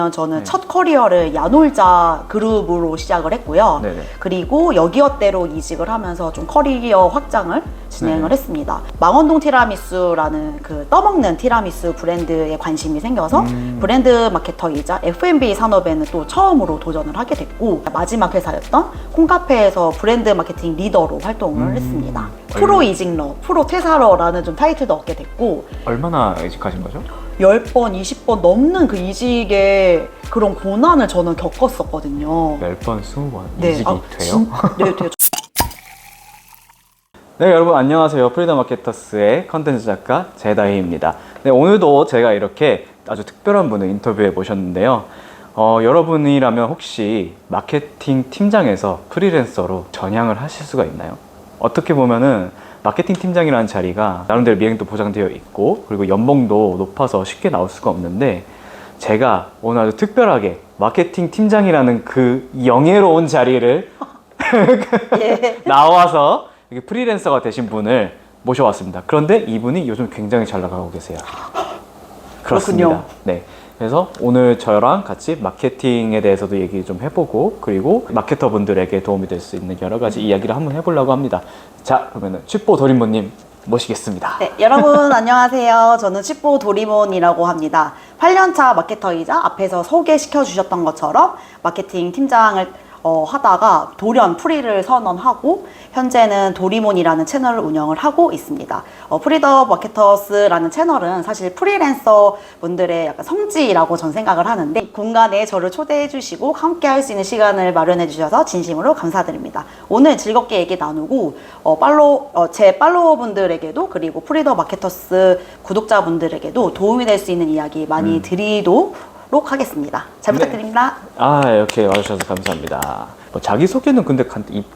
저는 네. 첫 커리어를 야놀자 그룹으로 시작을 했고요. 네네. 그리고 여기어때로 이직을 하면서 좀 커리어 확장을 진행을 네네. 했습니다. 망원동 티라미수라는 그 떠먹는 티라미수 브랜드에 관심이 생겨서 브랜드 마케터이자 F&B 산업에는 또 처음으로 도전을 하게 됐고, 마지막 회사였던 콩카페에서 브랜드 마케팅 리더로 활동을 했습니다. 프로 이직러, 프로 퇴사러라는 좀 타이틀도 얻게 됐고, 얼마나 이직하신 거죠? 10번, 20번 넘는 그 이직의 그런 고난을 저는 겪었었거든요. 10번, 20번 네, 이직이 돼요? 네, 돼요. 네, 여러분 안녕하세요. 프리덤 마케터스의 컨텐츠 작가 제다희입니다. 네, 오늘도 제가 이렇게 아주 특별한 분을 인터뷰해 모셨는데요. 여러분이라면 혹시 마케팅 팀장에서 프리랜서로 전향을 하실 수가 있나요? 어떻게 보면은 마케팅 팀장이라는 자리가 나름대로 미행도 보장되어 있고, 그리고 연봉도 높아서 쉽게 나올 수가 없는데, 제가 오늘 아주 특별하게 마케팅 팀장이라는 그 영예로운 자리를 예. 나와서 이렇게 프리랜서가 되신 분을 모셔왔습니다. 그런데 이분이 요즘 굉장히 잘 나가고 계세요. 그렇습니다. 그렇군요. 네. 그래서 오늘 저랑 같이 마케팅에 대해서도 얘기 좀 해보고, 그리고 마케터 분들에게 도움이 될 수 있는 여러 가지 이야기를 한번 해보려고 합니다. 자, 그러면은 취뽀 도림모님 모시겠습니다. 네, 여러분 안녕하세요. 저는 취뽀 도리몬이라고 합니다. 8년차 마케터이자 앞에서 소개시켜 주셨던 것처럼 마케팅 팀장을 하다가 돌연 프리를 선언하고, 현재는 도리몬이라는 채널을 운영을 하고 있습니다. 프리더 마케터스라는 채널은 사실 프리랜서 분들의 약간 성지라고 전 생각을 하는데, 이 공간에 저를 초대해 주시고 함께 할 수 있는 시간을 마련해 주셔서 진심으로 감사드립니다. 오늘 즐겁게 얘기 나누고, 제 팔로워 분들에게도, 그리고 프리더 마케터스 구독자분들에게도 도움이 될 수 있는 이야기 많이 드리도록 하겠습니다. 잘 부탁드립니다. 아, 이렇게 와주셔서 감사합니다. 자기소개는 근데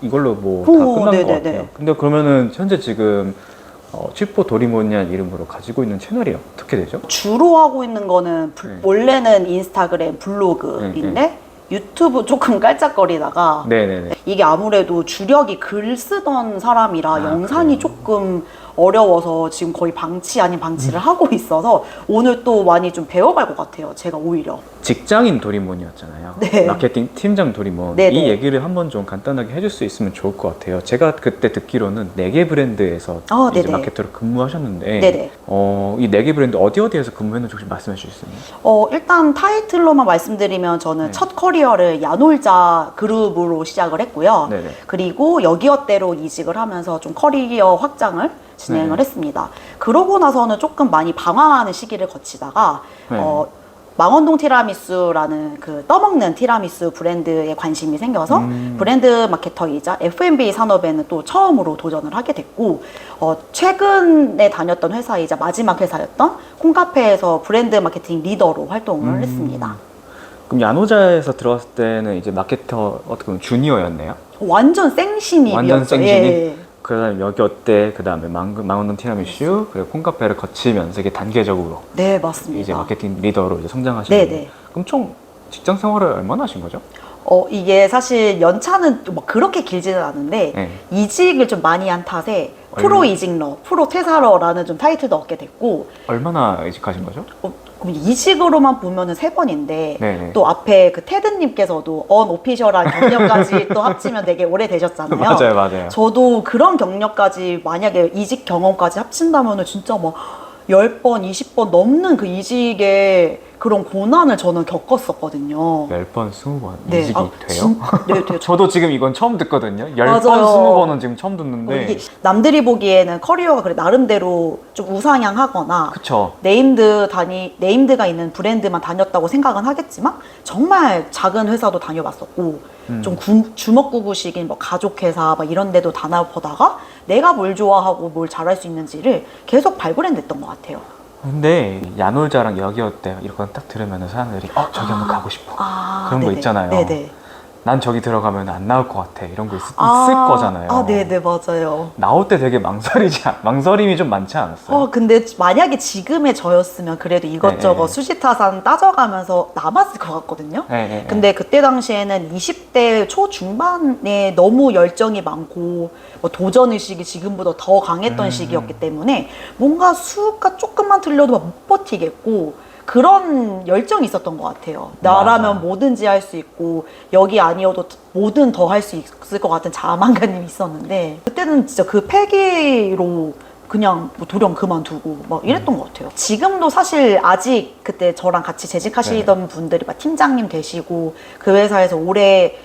이걸로 뭐 다 오, 끝난 네네네. 것 같아요. 근데 그러면은 현재 지금 취뽀 도리몬이라는 이름으로 가지고 있는 채널이 어떻게 되죠? 주로 하고 있는 거는 원래는 인스타그램 블로그인데 유튜브 조금 깔짝거리다가 네네네. 이게 아무래도 주력이 글 쓰던 사람이라 영상이 그래요? 조금 어려워서 지금 거의 방치 아닌 방치를 하고 있어서 오늘 또 많이 좀 배워갈 것 같아요. 제가 오히려. 직장인 도리몬이었잖아요. 네. 마케팅 팀장 도리몬. 네네. 이 얘기를 한번 좀 간단하게 해줄 수 있으면 좋을 것 같아요. 제가 그때 듣기로는 4개 브랜드에서 이제 네네. 마케터로 근무하셨는데, 네네. 이 4개 브랜드 어디에서 근무했는지 혹시 말씀해 주실 수 있나요? 일단 타이틀로만 말씀드리면 저는 네. 첫 커리어를 야놀자 그룹으로 시작을 했고요. 네네. 그리고 여기어때로 이직을 하면서 좀 커리어 확장을 진행을 네. 했습니다. 그러고 나서는 조금 많이 방황하는 시기를 거치다가 네. 망원동 티라미수라는 그 떠먹는 티라미수 브랜드에 관심이 생겨서 브랜드 마케터이자 F&B 산업에는 또 처음으로 도전을 하게 됐고, 최근에 다녔던 회사이자 마지막 회사였던 콩카페에서 브랜드 마케팅 리더로 활동을 했습니다. 그럼 야노자에서 들어갔을 때는 이제 마케터 어떻게 보면 주니어였네요? 완전 생신입이었죠. 완전 생신이? 예. 그 다음에 여기 어때? 그 다음에 망원동 티라미슈, 그리고 콩카페를 거치면서 이게 단계적으로 네, 맞습니다. 이제 마케팅 리더로 이제 성장하시는 네네. 거예요. 그럼 총 직장 생활을 얼마나 하신 거죠? 이게 사실 연차는 막 그렇게 길지는 않은데 네. 이직을 좀 많이 한 탓에 프로 이직러, 프로 퇴사러라는 좀 타이틀도 얻게 됐고, 얼마나 이직하신 거죠? 그럼 이직으로만 보면은 3번인데 네네. 또 앞에 그 테드님께서도 언오피셜한 경력까지 또 합치면 되게 오래 되셨잖아요. 맞아요, 맞아요. 저도 그런 경력까지, 만약에 이직 경험까지 합친다면은 진짜 막 10번, 20번 넘는 그 이직의 그런 고난을 저는 겪었었거든요. 10번, 20번 네. 이직이 돼요? 네, 돼요. 저도 지금 이건 처음 듣거든요. 10번, 맞아요. 20번은 지금 처음 듣는데. 이게 남들이 보기에는 커리어가 그래 나름대로 좀 우상향하거나 그쵸. 네임드가 있는 브랜드만 다녔다고 생각은 하겠지만, 정말 작은 회사도 다녀봤었고, 좀 주먹구구식인 뭐 가족회사 막 이런 데도 다녀보다가 내가 뭘 좋아하고 뭘 잘할 수 있는지를 계속 발굴해냈던 것 같아요. 근데 야놀자랑 여기 어때? 이런 거 딱 들으면 사람들이 저기 한번 가고 싶어. 그런 거 네네. 있잖아요. 네네. 난 저기 들어가면 안 나올 것 같아. 이런 거 있을 거잖아요. 네네, 맞아요. 나올 때 되게 망설임이 좀 많지 않았어요? 근데 만약에 지금의 저였으면 그래도 이것저것 네. 수지타산 따져가면서 남았을 것 같거든요. 네. 근데 그때 당시에는 20대 초중반에 너무 열정이 많고 뭐 도전의식이 지금보다 더 강했던 시기였기 때문에 뭔가 수가 조금만 틀려도 못 버티겠고, 그런 열정이 있었던 것 같아요. 나라면 뭐든지 할 수 있고 여기 아니어도 뭐든 더 할 수 있을 것 같은 자만감이 있었는데 그때는 진짜 그 패기로 그냥 뭐 도령 그만두고 막 이랬던 것 같아요. 지금도 사실 아직 그때 저랑 같이 재직하시던 분들이 막 팀장님 되시고 그 회사에서 오래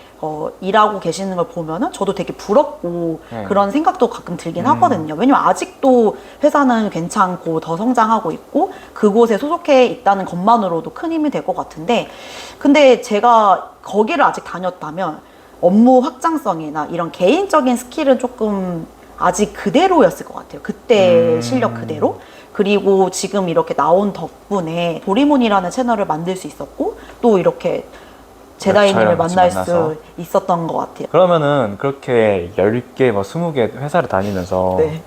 일하고 계시는 걸 보면은 저도 되게 부럽고 그런 생각도 가끔 들긴 하거든요. 왜냐면 아직도 회사는 괜찮고 더 성장하고 있고 그곳에 소속해 있다는 것만으로도 큰 힘이 될 것 같은데 근데 제가 거기를 아직 다녔다면 업무 확장성이나 이런 개인적인 스킬은 조금 아직 그대로였을 것 같아요. 그때 실력 그대로. 그리고 지금 이렇게 나온 덕분에 도리몬이라는 채널을 만들 수 있었고 또 이렇게 제다이님을 만날 수 있었던 것 같아요. 그러면은 그렇게 10개, 뭐 20개 회사를 다니면서 네.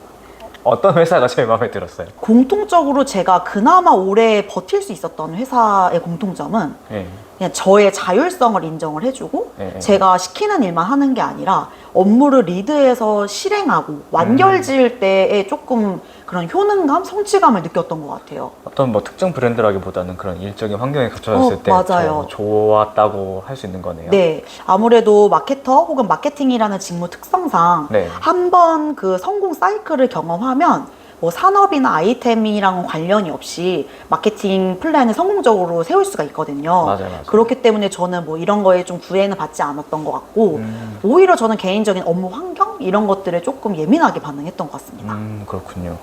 어떤 회사가 제일 마음에 들었어요? 공통적으로 제가 그나마 오래 버틸 수 있었던 회사의 공통점은 네. 그냥 저의 자율성을 인정을 해주고 네. 제가 시키는 일만 하는 게 아니라 업무를 리드해서 실행하고 완결지을 때에 조금 그런 효능감, 성취감을 느꼈던 것 같아요. 어떤 뭐 특정 브랜드라기보다는 그런 일적인 환경에 갇혀졌을 때 맞아요. 더 좋았다고 할 수 있는 거네요. 네, 아무래도 마케터 혹은 마케팅이라는 직무 특성상 네. 한번 그 성공 사이클을 경험하면 뭐 산업이나 아이템이랑 관련이 없이 마케팅 플랜을 성공적으로 세울 수가 있거든요. 맞아요. 그렇기 때문에 저는 뭐 이런 거에 좀 구애는 받지 않았던 것 같고 오히려 저는 개인적인 업무 환경 이런 것들에 조금 예민하게 반응했던 것 같습니다. 그렇군요.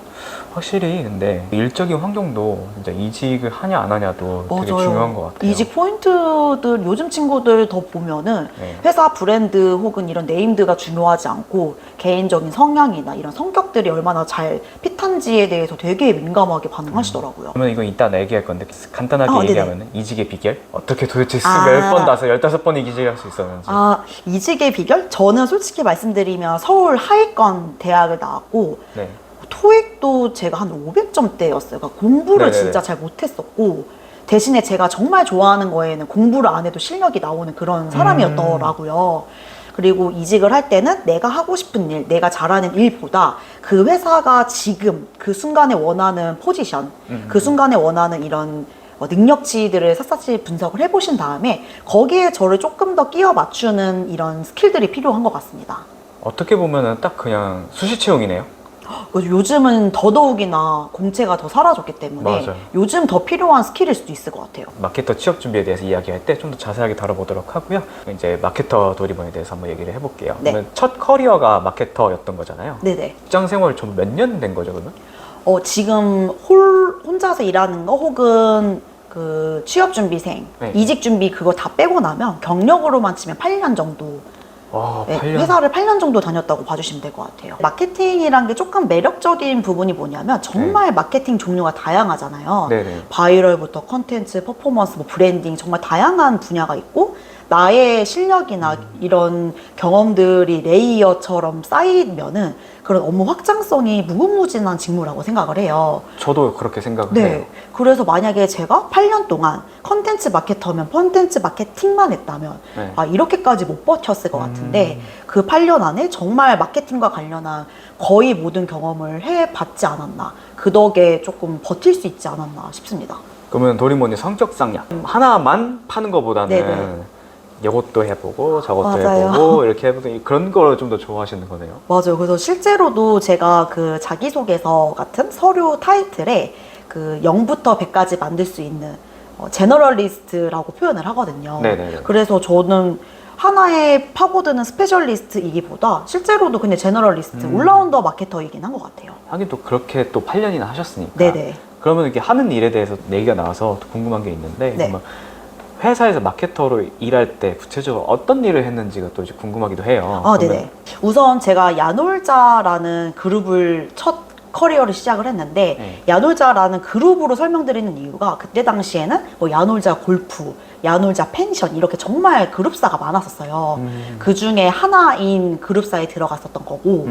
확실히 근데 일적인 환경도 진짜 이직을 하냐 안 하냐도 되게 중요한 것 같아요. 이직 포인트들 요즘 친구들 더 보면은 네. 회사 브랜드 혹은 이런 네임드가 중요하지 않고 개인적인 성향이나 이런 성격들이 얼마나 잘 핏한지에 대해서 되게 민감하게 반응하시더라고요. 그러면 이건 이따 얘기할 건데 간단하게 네네. 얘기하면 이직의 비결? 어떻게 도대체 10번, 15번 이직을 할 수 있었는지. 이직의 비결? 저는 솔직히 말씀드리면 서울 하위권 대학을 나왔고 네. 토익도 제가 한 500점대였어요. 그러니까 공부를 네네네. 진짜 잘 못했었고 대신에 제가 정말 좋아하는 거에는 공부를 안 해도 실력이 나오는 그런 사람이었더라고요. 그리고 이직을 할 때는 내가 하고 싶은 일, 내가 잘하는 일보다 그 회사가 지금 그 순간에 원하는 포지션, 그 순간에 원하는 이런 능력치들을 샅샅이 분석을 해보신 다음에 거기에 저를 조금 더 끼워 맞추는 이런 스킬들이 필요한 것 같습니다. 어떻게 보면은 딱 그냥 수시 채용이네요. 요즘은 더더욱이나 공채가 더 사라졌기 때문에 맞아요. 요즘 더 필요한 스킬일 수도 있을 것 같아요. 마케터 취업 준비에 대해서 이야기할 때 좀 더 자세하게 다뤄보도록 하고요. 이제 마케터 도리번에 대해서 한번 얘기를 해볼게요. 네. 그러면 첫 커리어가 마케터였던 거잖아요. 네네. 직장 생활 좀 몇 년 된 거죠, 그러면? 지금 혼자서 일하는 거 혹은 그 취업 준비생, 네. 이직 준비 그거 다 빼고 나면 경력으로만 치면 8년 정도. 와, 네, 8년. 회사를 8년 정도 다녔다고 봐주시면 될 것 같아요. 마케팅이란 게 조금 매력적인 부분이 뭐냐면 정말 마케팅 종류가 다양하잖아요. 네네. 바이럴부터 컨텐츠, 퍼포먼스, 뭐 브랜딩 정말 다양한 분야가 있고 나의 실력이나 이런 경험들이 레이어처럼 쌓이면은 그런 업무 확장성이 무궁무진한 직무라고 생각을 해요. 저도 그렇게 생각을 네. 해요. 그래서 만약에 제가 8년 동안 컨텐츠 마케터면 컨텐츠 마케팅만 했다면 네. 이렇게까지 못 버텼을 것 같은데 그 8년 안에 정말 마케팅과 관련한 거의 모든 경험을 해봤지 않았나. 그 덕에 조금 버틸 수 있지 않았나 싶습니다. 그러면 도리몬이 성격상 하나만 파는 것보다는 네네. 이것도 해보고 저것도 맞아요. 해보고 이렇게 해보고 그런 걸 좀 더 좋아하시는 거네요. 맞아요. 그래서 실제로도 제가 그 자기소개서 같은 서류 타이틀에 그 0부터 100까지 만들 수 있는 제너럴리스트라고 표현을 하거든요. 네네네. 그래서 저는 하나에 파고드는 스페셜리스트이기보다 실제로도 그냥 제너럴리스트, 올라운더 마케터이긴 한 것 같아요. 하긴 또 그렇게 또 8년이나 하셨으니까. 네네. 그러면 이렇게 하는 일에 대해서 얘기가 나와서 또 궁금한 게 있는데 네. 그러면 회사에서 마케터로 일할 때 구체적으로 어떤 일을 했는지가 또 이제 궁금하기도 해요. 네네. 우선 제가 야놀자라는 그룹을 첫 커리어를 시작을 했는데 네. 야놀자라는 그룹으로 설명드리는 이유가 그때 당시에는 뭐 야놀자 골프, 야놀자 펜션 이렇게 정말 그룹사가 많았었어요. 그 중에 하나인 그룹사에 들어갔었던 거고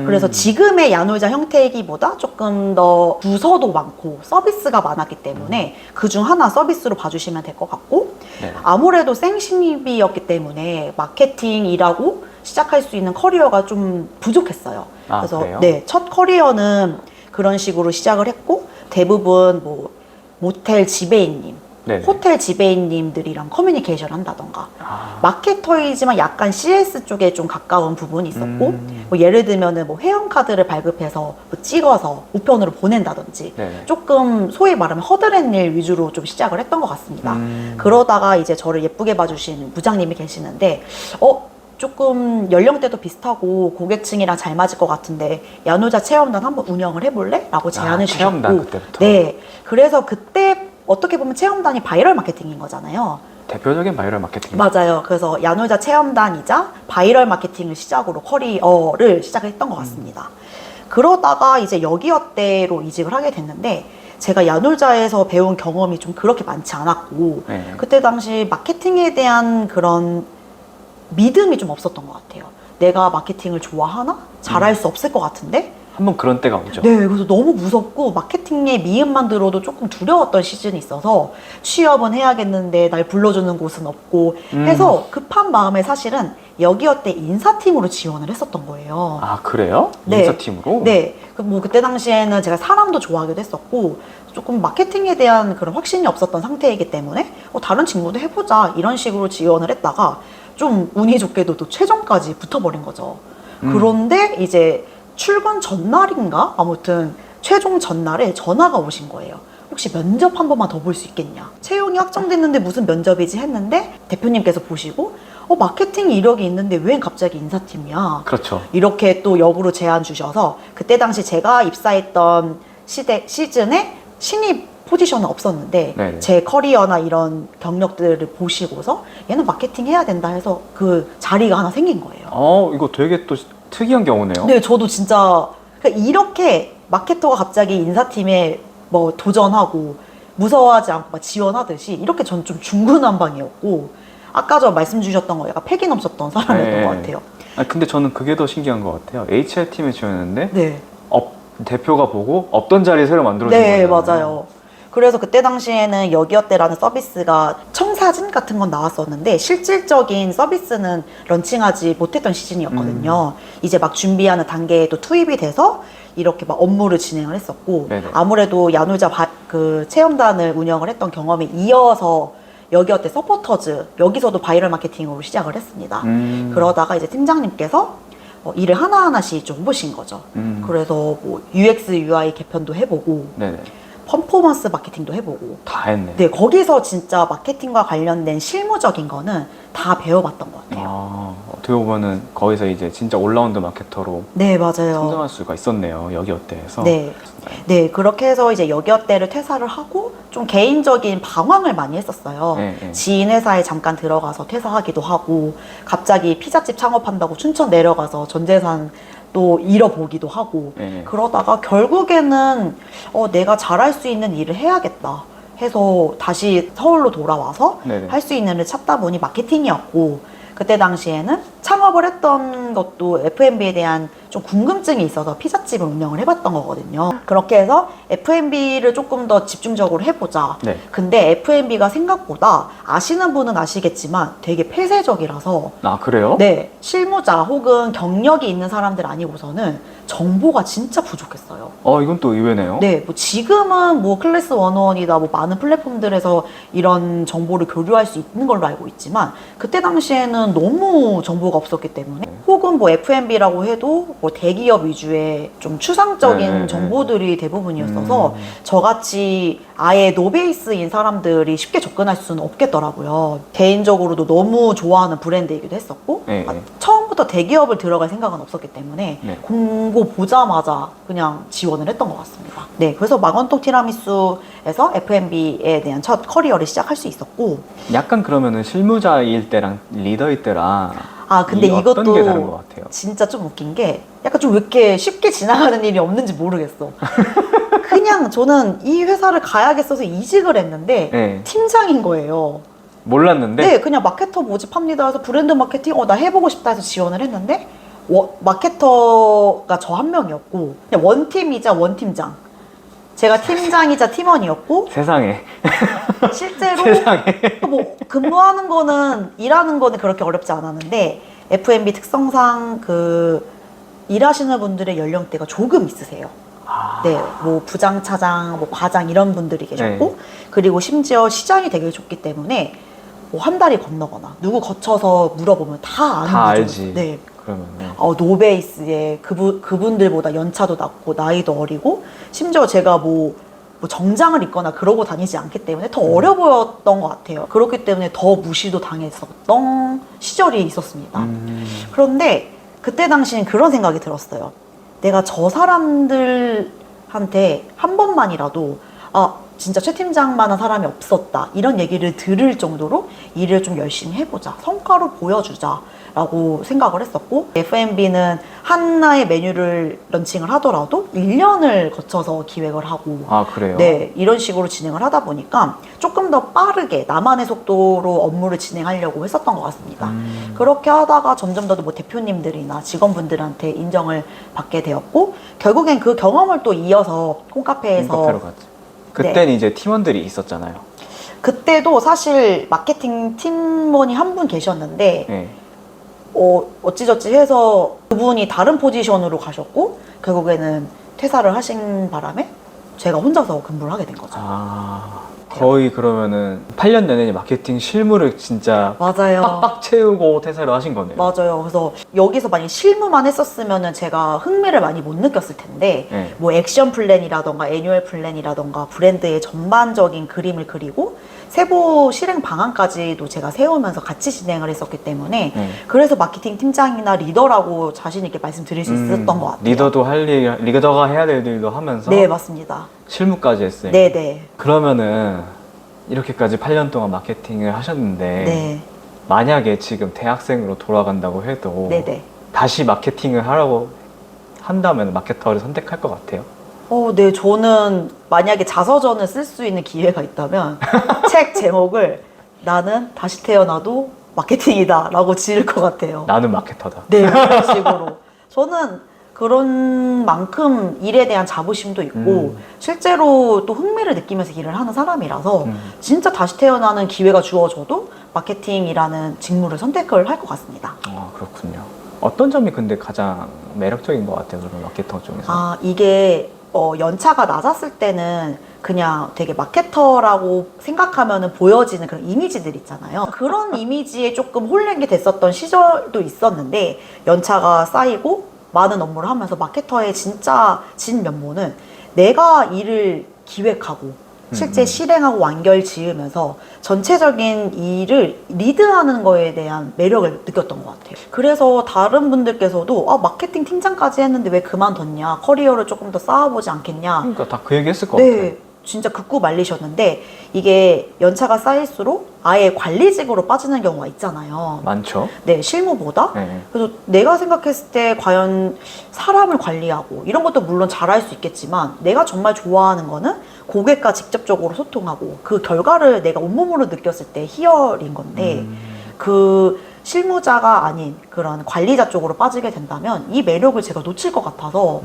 그래서 지금의 야놀자 형태이기보다 조금 더 부서도 많고 서비스가 많았기 때문에 그중 하나 서비스로 봐주시면 될 것 같고 네. 아무래도 생신입이었기 때문에 마케팅이라고 시작할 수 있는 커리어가 좀 부족했어요. 그래서 그래요? 네, 첫 커리어는 그런 식으로 시작을 했고 대부분 뭐 모텔 지배인님, 네네. 호텔 지배인님들이랑 커뮤니케이션 한다던가 아. 마케터이지만 약간 CS 쪽에 좀 가까운 부분이 있었고 뭐 예를 들면은 뭐 회원카드를 발급해서 뭐 찍어서 우편으로 보낸다든지 네네. 조금 소위 말하면 허드렛일 위주로 좀 시작을 했던 것 같습니다. 그러다가 이제 저를 예쁘게 봐주신 부장님이 계시는데 조금 연령대도 비슷하고 고객층이랑 잘 맞을 것 같은데 야노자 체험단 한번 운영을 해볼래? 라고 제안을 주셨고 체험단 그때부터. 네, 그래서 그때 어떻게 보면 체험단이 바이럴 마케팅인 거잖아요. 대표적인 바이럴 마케팅. 맞아요. 그래서 야노자 체험단이자 바이럴 마케팅을 시작으로 커리어를 시작했던 것 같습니다. 그러다가 이제 여기어때로 이직을 하게 됐는데 제가 야놀자에서 배운 경험이 좀 그렇게 많지 않았고 네. 그때 당시 마케팅에 대한 그런 믿음이 좀 없었던 것 같아요. 내가 마케팅을 좋아하나? 잘할 수 없을 것 같은데? 한번 그런 때가 오죠. 네, 그래서 너무 무섭고 마케팅의 미음만 들어도 조금 두려웠던 시즌이 있어서 취업은 해야겠는데 날 불러주는 곳은 없고 해서 급한 마음에 사실은 여기어때 인사팀으로 지원을 했었던 거예요. 아, 그래요? 네. 인사팀으로? 네. 뭐 그때 당시에는 제가 사람도 좋아하기도 했었고 조금 마케팅에 대한 그런 확신이 없었던 상태이기 때문에 다른 친구도 해보자 이런 식으로 지원을 했다가 좀 운이 좋게도 또 최종까지 붙어버린 거죠. 그런데 이제 출근 전날인가? 아무튼 최종 전날에 전화가 오신 거예요. 혹시 면접 한 번만 더 볼 수 있겠냐? 채용이 확정됐는데 무슨 면접이지 했는데 대표님께서 보시고 마케팅 이력이 있는데 왜 갑자기 인사팀이야? 그렇죠. 이렇게 또 역으로 제안 주셔서 그때 당시 제가 입사했던 시즌에 신입 포지션은 없었는데 네네. 제 커리어나 이런 경력들을 보시고서 얘는 마케팅 해야 된다 해서 그 자리가 하나 생긴 거예요. 이거 되게 또 특이한 경우네요. 네, 저도 진짜 그러니까 이렇게 마케터가 갑자기 인사팀에 뭐 도전하고 무서워하지 않고 막 지원하듯이 이렇게 전 좀 중구난방이었고 아까 저 말씀 주셨던 거 약간 패기 넘쳤던 사람이었던 네. 것 같아요. 근데 저는 그게 더 신기한 것 같아요. HR팀에 지원했는데 네. 대표가 보고 없던 자리 새로 만들어준 네, 거예요. 맞아요. 그래서 그때 당시에는 여기어때라는 서비스가 청사진 같은 건 나왔었는데 실질적인 서비스는 런칭하지 못했던 시즌이었거든요. 이제 막 준비하는 단계에 또 투입이 돼서 이렇게 막 업무를 진행을 했었고 네네. 아무래도 야놀자 그 체험단을 운영을 했던 경험에 이어서 여기어때 서포터즈 여기서도 바이럴 마케팅으로 시작을 했습니다. 그러다가 이제 팀장님께서 일을 하나하나씩 좀 보신 거죠. 그래서 뭐 UX, UI 개편도 해보고 네네. 퍼포먼스 마케팅도 해보고 다 했네. 네, 거기서 진짜 마케팅과 관련된 실무적인 거는 다 배워봤던 것 같아요. 어떻게 보면은 거기서 이제 진짜 올라운드 마케터로 네, 맞아요. 성장할 수가 있었네요. 여기어때에서. 네. 네, 그렇게 해서 이제 여기어때를 퇴사를 하고 좀 개인적인 방황을 많이 했었어요. 네, 네. 지인 회사에 잠깐 들어가서 퇴사하기도 하고 갑자기 피자집 창업한다고 춘천 내려가서 전 재산 또 잃어보기도 하고 네. 그러다가 결국에는 내가 잘할 수 있는 일을 해야겠다 해서 다시 서울로 돌아와서 네네. 할 수 있는 일을 찾다 보니 마케팅이었고 그때 당시에는 창업을 했던 것도 F&B에 대한 좀 궁금증이 있어서 피자집을 운영을 해봤던 거거든요. 그렇게 해서 F&B를 조금 더 집중적으로 해보자. 네. 근데 F&B가 생각보다 아시는 분은 아시겠지만 되게 폐쇄적이라서 아, 그래요? 네, 실무자 혹은 경력이 있는 사람들 아니고서는 정보가 진짜 부족했어요. 이건 또 의외네요. 네, 뭐 지금은 뭐 클래스 101이다 뭐 많은 플랫폼들에서 이런 정보를 교류할 수 있는 걸로 알고 있지만 그때 당시에는 너무 정보가 없었기 때문에 혹은 뭐 F&B라고 해도 뭐 대기업 위주의 좀 추상적인 정보들이 대부분이었어서 저같이 아예 노베이스인 사람들이 쉽게 접근할 수는 없겠더라고요. 개인적으로도 너무 좋아하는 브랜드이기도 했었고 네. 처음부터 대기업을 들어갈 생각은 없었기 때문에 네. 공고 보자마자 그냥 지원을 했던 것 같습니다. 네, 그래서 망원동 티라미수에서 F&B에 대한 첫 커리어를 시작할 수 있었고 약간 그러면은 실무자일 때랑 리더일 때랑 근데 어떤 이것도 게 다른 것 같아요? 진짜 좀 웃긴 게 약간 좀 왜 이렇게 쉽게 지나가는 일이 없는지 모르겠어. 그냥 저는 이 회사를 가야겠어서 이직을 했는데 네. 팀장인 거예요. 몰랐는데 네, 그냥 마케터 모집합니다 해서 브랜드 마케팅 나 해보고 싶다 해서 지원을 했는데 마케터가 저 한 명이었고 그냥 원팀이자 원팀장 제가 팀장이자 팀원이었고 세상에 실제로 세상에 뭐 근무하는 거는 일하는 거는 그렇게 어렵지 않았는데 F&B 특성상 그 일하시는 분들의 연령대가 조금 있으세요. 네, 뭐 부장, 차장, 뭐 과장 이런 분들이 계셨고 네. 그리고 심지어 시장이 되게 좋기 때문에 뭐 한 달이 건너거나 누구 거쳐서 물어보면 다 아는 다 구조였어요. 알지. 네. 그러면 노베이스에 그분들보다 연차도 낮고 나이도 어리고 심지어 제가 뭐 정장을 입거나 그러고 다니지 않기 때문에 더 어려 보였던 것 같아요. 그렇기 때문에 더 무시도 당했었던 시절이 있었습니다. 그런데 그때 당시엔 그런 생각이 들었어요. 내가 저 사람들한테 한 번만이라도 진짜 최 팀장만한 사람이 없었다 이런 얘기를 들을 정도로 일을 좀 열심히 해보자, 성과로 보여주자 라고 생각을 했었고, F&B는 하나의 메뉴를 런칭을 하더라도 1년을 거쳐서 기획을 하고 그래요? 네, 이런 식으로 진행을 하다 보니까 조금 더 빠르게 나만의 속도로 업무를 진행하려고 했었던 것 같습니다. 그렇게 하다가 점점 더 뭐 대표님들이나 직원분들한테 인정을 받게 되었고, 결국엔 그 경험을 또 이어서 홈카페에서 홈카페로 갔지. 그때는 이제 팀원들이 있었잖아요. 그때도 사실 마케팅 팀원이 한 분 계셨는데 네. 어찌저찌 해서 그분이 다른 포지션으로 가셨고 결국에는 퇴사를 하신 바람에 제가 혼자서 근무를 하게 된 거죠. 거의 그러면은 8년 내내 마케팅 실무를 진짜 맞아요. 빡빡 채우고 퇴사를 하신 거네요. 맞아요. 그래서 여기서 만약 실무만 했었으면은 제가 흥미를 많이 못 느꼈을 텐데 네. 뭐 액션 플랜이라던가 애뉴얼 플랜이라던가 브랜드의 전반적인 그림을 그리고 세부 실행 방안까지도 제가 세우면서 같이 진행을 했었기 때문에 그래서 마케팅 팀장이나 리더라고 자신 있게 말씀드릴 수 있었던 것 같아요. 리더도 할 일, 리더가 해야 될 일도 하면서 네, 맞습니다. 실무까지 했어요. 네네. 그러면은 이렇게까지 8년 동안 마케팅을 하셨는데 네. 만약에 지금 대학생으로 돌아간다고 해도 네네. 다시 마케팅을 하라고 한다면 마케터를 선택할 것 같아요? 네, 저는 만약에 자서전을 쓸 수 있는 기회가 있다면 책 제목을 나는 다시 태어나도 마케팅이다 라고 지을 것 같아요. 나는 마케터다. 네, 그런 식으로. 저는 그런 만큼 일에 대한 자부심도 있고 실제로 또 흥미를 느끼면서 일을 하는 사람이라서 진짜 다시 태어나는 기회가 주어져도 마케팅이라는 직무를 선택을 할 것 같습니다. 그렇군요. 어떤 점이 근데 가장 매력적인 것 같아요, 그러면 마케터 중에서? 이게 연차가 낮았을 때는 그냥 되게 마케터라고 생각하면은 보여지는 그런 이미지들 있잖아요. 그런 이미지에 조금 홀리게 됐었던 시절도 있었는데 연차가 쌓이고 많은 업무를 하면서 마케터의 진짜 진면모는 내가 일을 기획하고 실제 실행하고 완결 지으면서 전체적인 일을 리드하는 거에 대한 매력을 느꼈던 것 같아요. 그래서 다른 분들께서도 마케팅 팀장까지 했는데 왜 그만뒀냐, 커리어를 조금 더 쌓아보지 않겠냐. 그러니까 다 그 얘기 했을 것 네, 같아요. 진짜 극구 말리셨는데 이게 연차가 쌓일수록 아예 관리직으로 빠지는 경우가 있잖아요. 많죠? 네, 실무보다. 네. 그래서 내가 생각했을 때 과연 사람을 관리하고 이런 것도 물론 잘할 수 있겠지만 내가 정말 좋아하는 거는 고객과 직접적으로 소통하고 그 결과를 내가 온몸으로 느꼈을 때 희열인 건데 그 실무자가 아닌 그런 관리자 쪽으로 빠지게 된다면 이 매력을 제가 놓칠 것 같아서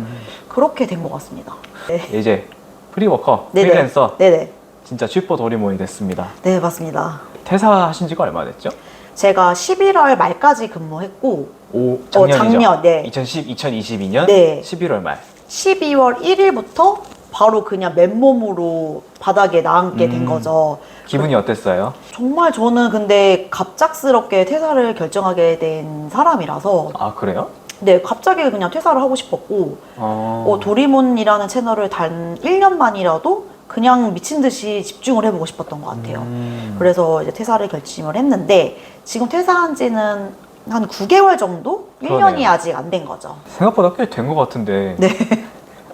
그렇게 된 것 같습니다. 네. 이제 프리워커, 네네. 프리랜서, 네네. 진짜 슈퍼 도리모이 됐습니다. 네, 맞습니다. 퇴사하신 지가 얼마 됐죠? 제가 11월 말까지 근무했고 작년이죠? 작년, 네. 2022년 네. 11월 말. 12월 1일부터 바로 그냥 맨몸으로 바닥에 나앉게 된 거죠. 기분이 어땠어요? 정말 저는 근데 갑작스럽게 퇴사를 결정하게 된 사람이라서 그래요? 네, 갑자기 그냥 퇴사를 하고 싶었고 도리몬이라는 채널을 단 1년만이라도 그냥 미친 듯이 집중을 해보고 싶었던 것 같아요. 그래서 이제 퇴사를 결심을 했는데 지금 퇴사한 지는 한 9개월 정도? 1년이 그러네요. 아직 안 된 거죠. 생각보다 꽤 된 것 같은데 네.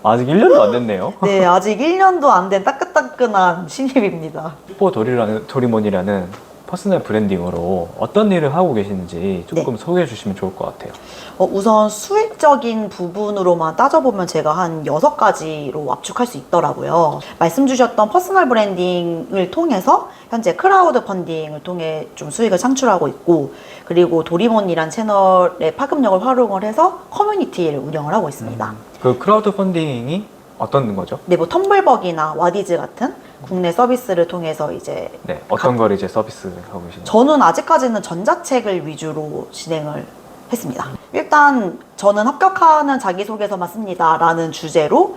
아직 1년도 안 됐네요. 네, 아직 1년도 안 된 따끈따끈한 신입입니다. 슈퍼 도리몬이라는 퍼스널 브랜딩으로 어떤 일을 하고 계시는지 조금 소개해 주시면 좋을 것 같아요. 우선 수익적인 부분으로만 따져보면 제가 한 6가지로 압축할 수 있더라고요. 말씀 주셨던 퍼스널 브랜딩을 통해서 현재 크라우드 펀딩을 통해 좀 수익을 창출하고 있고, 그리고 도리몬이란 채널의 파급력을 활용을 해서 커뮤니티를 운영을 하고 있습니다. 그 크라우드 펀딩이 어떤 거죠? 네, 뭐 텀블벅이나 와디즈 같은 국내 서비스를 통해서 이제 네, 어떤 걸 이제 서비스 하고 계시나요? 저는 아직까지는 전자책을 위주로 진행을 했습니다. 일단 저는 합격하는 자기소개서만 씁니다 라는 주제로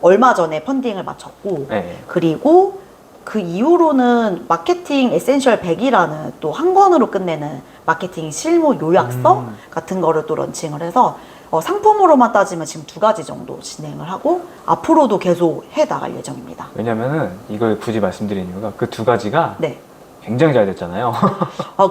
얼마 전에 펀딩을 마쳤고 네. 그리고 그 이후로는 마케팅 에센셜 100이라는 또 한 권으로 끝내는 마케팅 실무 요약서 같은 거를 또 런칭을 해서 상품으로만 따지면 지금 2가지 정도 진행을 하고 앞으로도 계속 해 나갈 예정입니다. 왜냐면은 이걸 굳이 말씀드린 이유가 그 2가지가 네. 굉장히 잘 됐잖아요.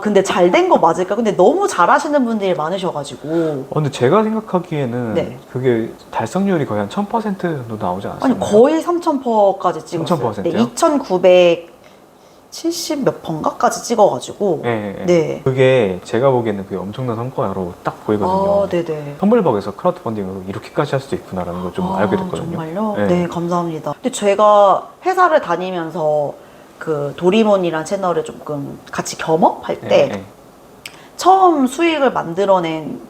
근데 잘 된 거 맞을까? 근데 너무 잘하시는 분들이 많으셔가지고. 근데 제가 생각하기에는 네. 그게 달성률이 거의 한 1000% 정도 나오지 않았어요? 아니 거의 3000%까지 찍었어요. 3000%요? 네, 2970 몇 번가까지 찍어가지고. 네. 네. 그게 제가 보기에는 그게 엄청난 성과로 딱 보이거든요. 네네. 텀블벅에서 크라우드 펀딩으로 이렇게까지 할 수도 있구나라는 걸 좀 알게 됐거든요. 정말요? 네. 네, 감사합니다. 근데 제가 회사를 다니면서 그 도리몬이라는 채널을 조금 같이 겸업할 때 네. 처음 수익을 만들어낸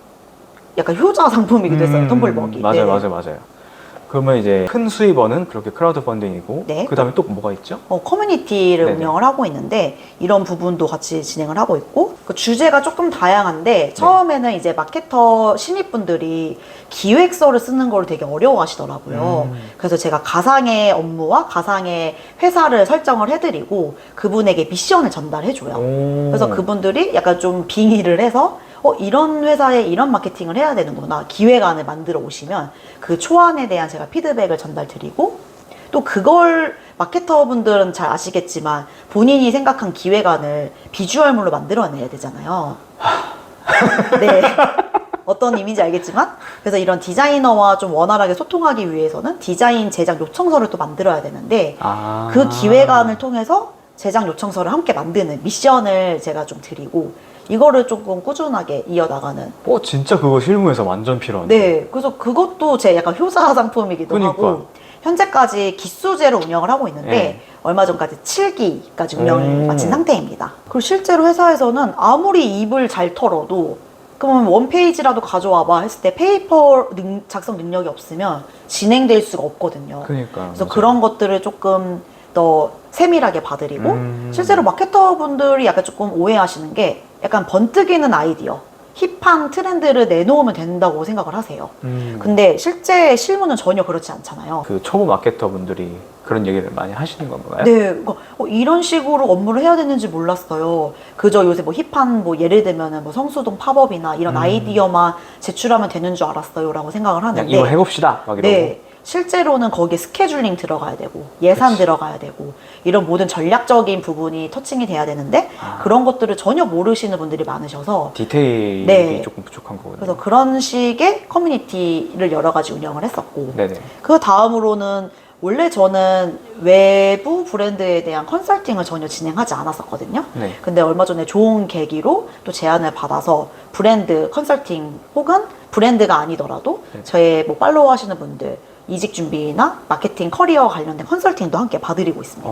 약간 효자 상품이기도 했어요, 텀블벅이. 맞아요, 네. 맞아요. 그러면 이제 큰 수입원은 그렇게 크라우드 펀딩이고, 네. 그 다음에 또 뭐가 있죠? 커뮤니티를 네네. 운영을 하고 있는데 이런 부분도 같이 진행을 하고 있고 그 주제가 조금 다양한데 처음에는 이제 마케터 신입분들이 기획서를 쓰는 걸 되게 어려워하시더라고요. 그래서 제가 가상의 업무와 가상의 회사를 설정을 해드리고 그분에게 미션을 전달해줘요. 그래서 그분들이 약간 좀 빙의를 해서 이런 회사에 이런 마케팅을 해야 되는구나 기획안을 만들어 오시면 그 초안에 대한 제가 피드백을 전달드리고 또 그걸 마케터분들은 잘 아시겠지만 본인이 생각한 기획안을 비주얼물로 만들어내야 되잖아요. 네. 어떤 의미인지 알겠지만 그래서 이런 디자이너와 좀 원활하게 소통하기 위해서는 디자인 제작 요청서를 또 만들어야 되는데 그 기획안을 통해서 제작 요청서를 함께 만드는 미션을 제가 좀 드리고 이거를 조금 꾸준하게 이어나가는. 진짜 그거 실무에서 완전 필요한데. 네, 그래서 그것도 제 약간 효자 상품이기도 하고 현재까지 기수제로 운영을 하고 있는데 네. 얼마 전까지 7기까지 운영을 마친 상태입니다. 그리고 실제로 회사에서는 아무리 입을 잘 털어도 그러면 원페이지라도 가져와봐 했을 때 페이퍼 작성 능력이 없으면 진행될 수가 없거든요. 그러니까. 그래서 그런 것들을 조금 더 세밀하게 봐드리고 실제로 마케터분들이 약간 조금 오해하시는 게 약간 번뜩이는 아이디어 힙한 트렌드를 내놓으면 된다고 생각을 하세요. 근데 실제 실무는 전혀 그렇지 않잖아요. 그 초보 마케터 분들이 그런 얘기를 많이 하시는 건가요? 네, 그러니까 이런 식으로 업무를 해야 되는지 몰랐어요. 그저 요새 뭐 힙한 뭐 예를 들면은 뭐 성수동 팝업이나 이런 아이디어만 제출하면 되는 줄 알았어요라고 생각을 하는데 이거 해봅시다. 막 이러고. 네. 실제로는 거기에 스케줄링 들어가야 되고 예산 들어가야 되고 이런 모든 전략적인 부분이 터칭이 돼야 되는데 그런 것들을 전혀 모르시는 분들이 많으셔서 디테일이 네. 조금 부족한 거거든요. 그래서 그런 식의 커뮤니티를 여러 가지 운영을 했었고 네네. 그 다음으로는 원래 저는 외부 브랜드에 대한 컨설팅을 전혀 진행하지 않았었거든요. 네. 근데 얼마 전에 좋은 계기로 또 제안을 받아서 브랜드 컨설팅 혹은 브랜드가 아니더라도 저의 뭐 팔로우 하시는 분들 이직 준비나 마케팅 커리어 관련된 컨설팅도 함께 봐드리고 있습니다.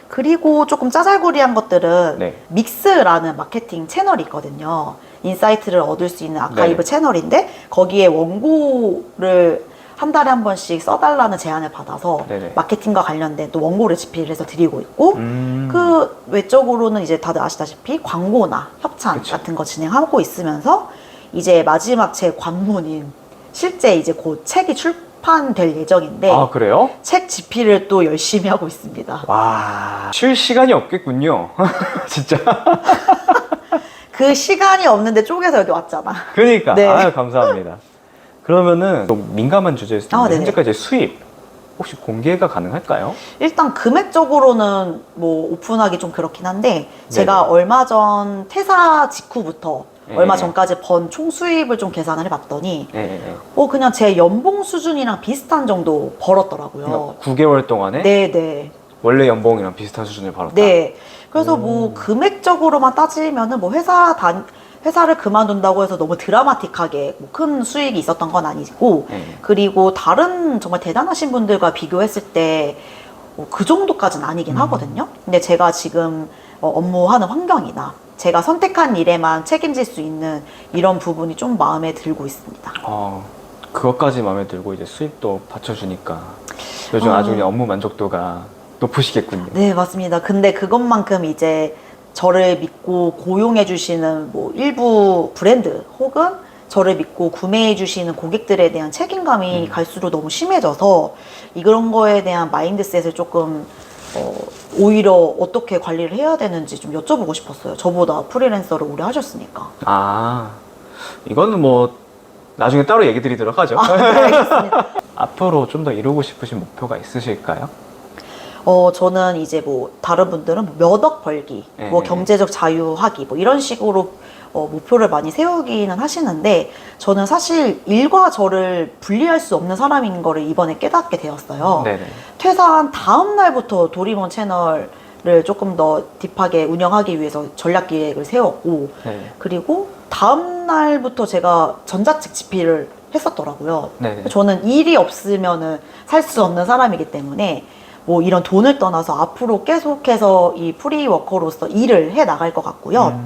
그리고 조금 짜잘구리한 것들은 네. 믹스라는 마케팅 채널이 있거든요. 인사이트를 얻을 수 있는 아카이브 네. 채널인데 거기에 원고를 한 달에 한 번씩 써달라는 제안을 받아서 네네. 마케팅과 관련된 또 원고를 집필을 해서 드리고 있고 그 외적으로는 이제 다들 아시다시피 광고나 협찬 그치. 같은 거 진행하고 있으면서 이제 마지막 제 관문인 실제 이제 곧 책이 출판될 예정인데 아, 그래요? 책 집필을 또 열심히 하고 있습니다. 와, 쉴 시간이 없겠군요. 진짜. 그 시간이 없는데 쪼개서 여기 왔잖아. 그러니까. 네. 아유, 감사합니다. 그러면은 좀 민감한 주제일 수 있는데 네네. 현재까지 수입 혹시 공개가 가능할까요? 일단 금액적으로는 뭐 오픈하기 좀 그렇긴 한데 제가 얼마 전 퇴사 직후부터 얼마 전까지 번 총 수입을 좀 계산을 해봤더니 그냥 제 연봉 수준이랑 비슷한 정도 벌었더라고요. 그러니까 9개월 동안에 네네. 원래 연봉이랑 비슷한 수준을 벌었다. 네. 그래서 뭐 금액적으로만 따지면은 뭐 회사를 그만둔다고 해서 너무 드라마틱하게 뭐 큰 수익이 있었던 건 아니고 그리고 다른 정말 대단하신 분들과 비교했을 때 그 정도까지는 아니긴 하거든요. 근데 제가 지금 업무하는 환경이나 제가 선택한 일에만 책임질 수 있는 이런 부분이 좀 마음에 들고 있습니다. 그것까지 마음에 들고 이제 수입도 받쳐주니까 요즘 아주 그냥 업무 만족도가 높으시겠군요. 네, 맞습니다. 근데 그것만큼 이제 저를 믿고 고용해 주시는 뭐 일부 브랜드 혹은 저를 믿고 구매해 주시는 고객들에 대한 책임감이 갈수록 너무 심해져서 이런 거에 대한 마인드셋을 조금 오히려 어떻게 관리를 해야 되는지 좀 여쭤보고 싶었어요. 저보다 프리랜서를 오래 하셨으니까. 아, 이거는 뭐 나중에 따로 얘기 드리도록 하죠. 네, 알겠습니다. 앞으로 좀 더 이루고 싶으신 목표가 있으실까요? 저는 이제 뭐 다른 분들은 뭐 몇 억 벌기, 뭐 네. 경제적 자유하기, 뭐 이런 식으로 목표를 많이 세우기는 하시는데 저는 사실 일과 저를 분리할 수 없는 사람인 거를 이번에 깨닫게 되었어요. 네네. 퇴사한 다음 날부터 도리몬 채널을 조금 더 딥하게 운영하기 위해서 전략 기획을 세웠고 네. 그리고 다음 날부터 제가 전자책 집필을 했었더라고요. 네네. 저는 일이 없으면은 살 수 없는 사람이기 때문에 뭐 이런 돈을 떠나서 앞으로 계속해서 이 프리워커로서 일을 해 나갈 것 같고요.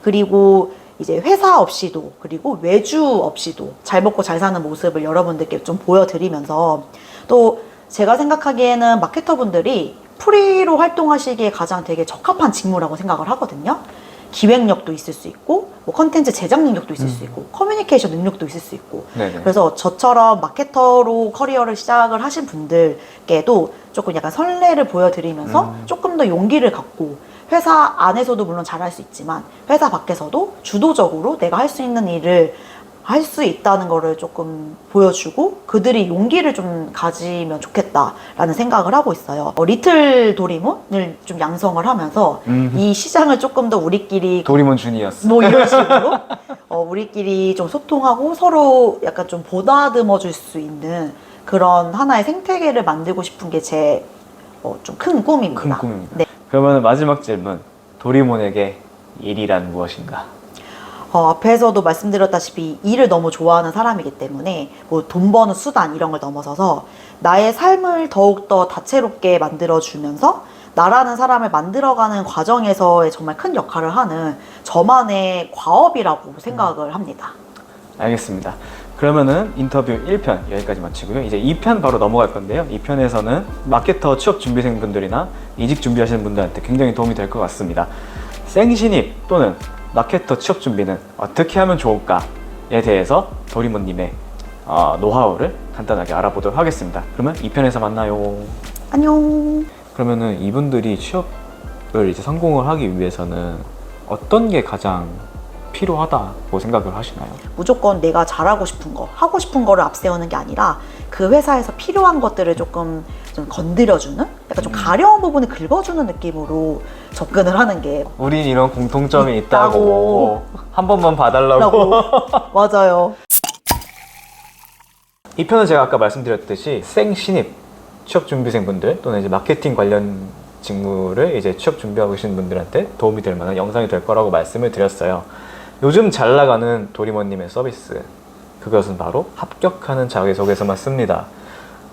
그리고 이제 회사 없이도 그리고 외주 없이도 잘 먹고 잘 사는 모습을 여러분들께 좀 보여드리면서 또 제가 생각하기에는 마케터분들이 프리로 활동하시기에 가장 되게 적합한 직무라고 생각을 하거든요. 기획력도 있을 수 있고 뭐 컨텐츠 제작 능력도 있을 수 있고 커뮤니케이션 능력도 있을 수 있고 네네. 그래서 저처럼 마케터로 커리어를 시작을 하신 분들께도 조금 약간 선례를 보여드리면서 조금 더 용기를 갖고 회사 안에서도 물론 잘할 수 있지만 회사 밖에서도 주도적으로 내가 할 수 있는 일을 할 수 있다는 거를 조금 보여주고 그들이 용기를 좀 가지면 좋겠다라는 생각을 하고 있어요. 리틀 도리몬을 좀 양성을 하면서 이 시장을 조금 더 우리끼리 도리몬 주니어스. 뭐 이런 식으로 우리끼리 좀 소통하고 서로 약간 좀 보다듬어 줄 수 있는 그런 하나의 생태계를 만들고 싶은 게 제 좀 큰 꿈입니다. 큰 꿈입니다. 네. 그러면 마지막 질문. 도리몬에게 일이란 무엇인가? 앞에서도 말씀드렸다시피 일을 너무 좋아하는 사람이기 때문에 뭐 돈 버는 수단 이런 걸 넘어서서 나의 삶을 더욱더 다채롭게 만들어주면서 나라는 사람을 만들어가는 과정에서의 정말 큰 역할을 하는 저만의 과업이라고 생각을 합니다. 알겠습니다. 그러면은 인터뷰 1편 여기까지 마치고요. 이제 2편 바로 넘어갈 건데요. 2편에서는 마케터 취업 준비생분들이나 이직 준비하시는 분들한테 굉장히 도움이 될 것 같습니다. 생신입 또는 마케터 취업 준비는 어떻게 하면 좋을까에 대해서 도리몬님의 노하우를 간단하게 알아보도록 하겠습니다. 그러면 2편에서 만나요. 안녕. 그러면은 이분들이 취업을 이제 성공을 하기 위해서는 어떤 게 가장 필요하다고 생각을 하시나요? 무조건 내가 잘하고 싶은 거, 하고 싶은 거를 앞세우는 게 아니라 그 회사에서 필요한 것들을 조금 좀 건드려주는? 약간 좀 가려운 부분을 긁어주는 느낌으로 접근을 하는 게 우린 이런 공통점이 있다고. 있다고 한 번만 봐달라고. 맞아요. 이 편은 제가 아까 말씀드렸듯이 생신입 취업준비생분들 또는 이제 마케팅 관련 직무를 이제 취업 준비하고 계신 분들한테 도움이 될 만한 영상이 될 거라고 말씀을 드렸어요. 요즘 잘 나가는 도리몬님의 서비스, 그것은 바로 합격하는 자기소개서만 씁니다.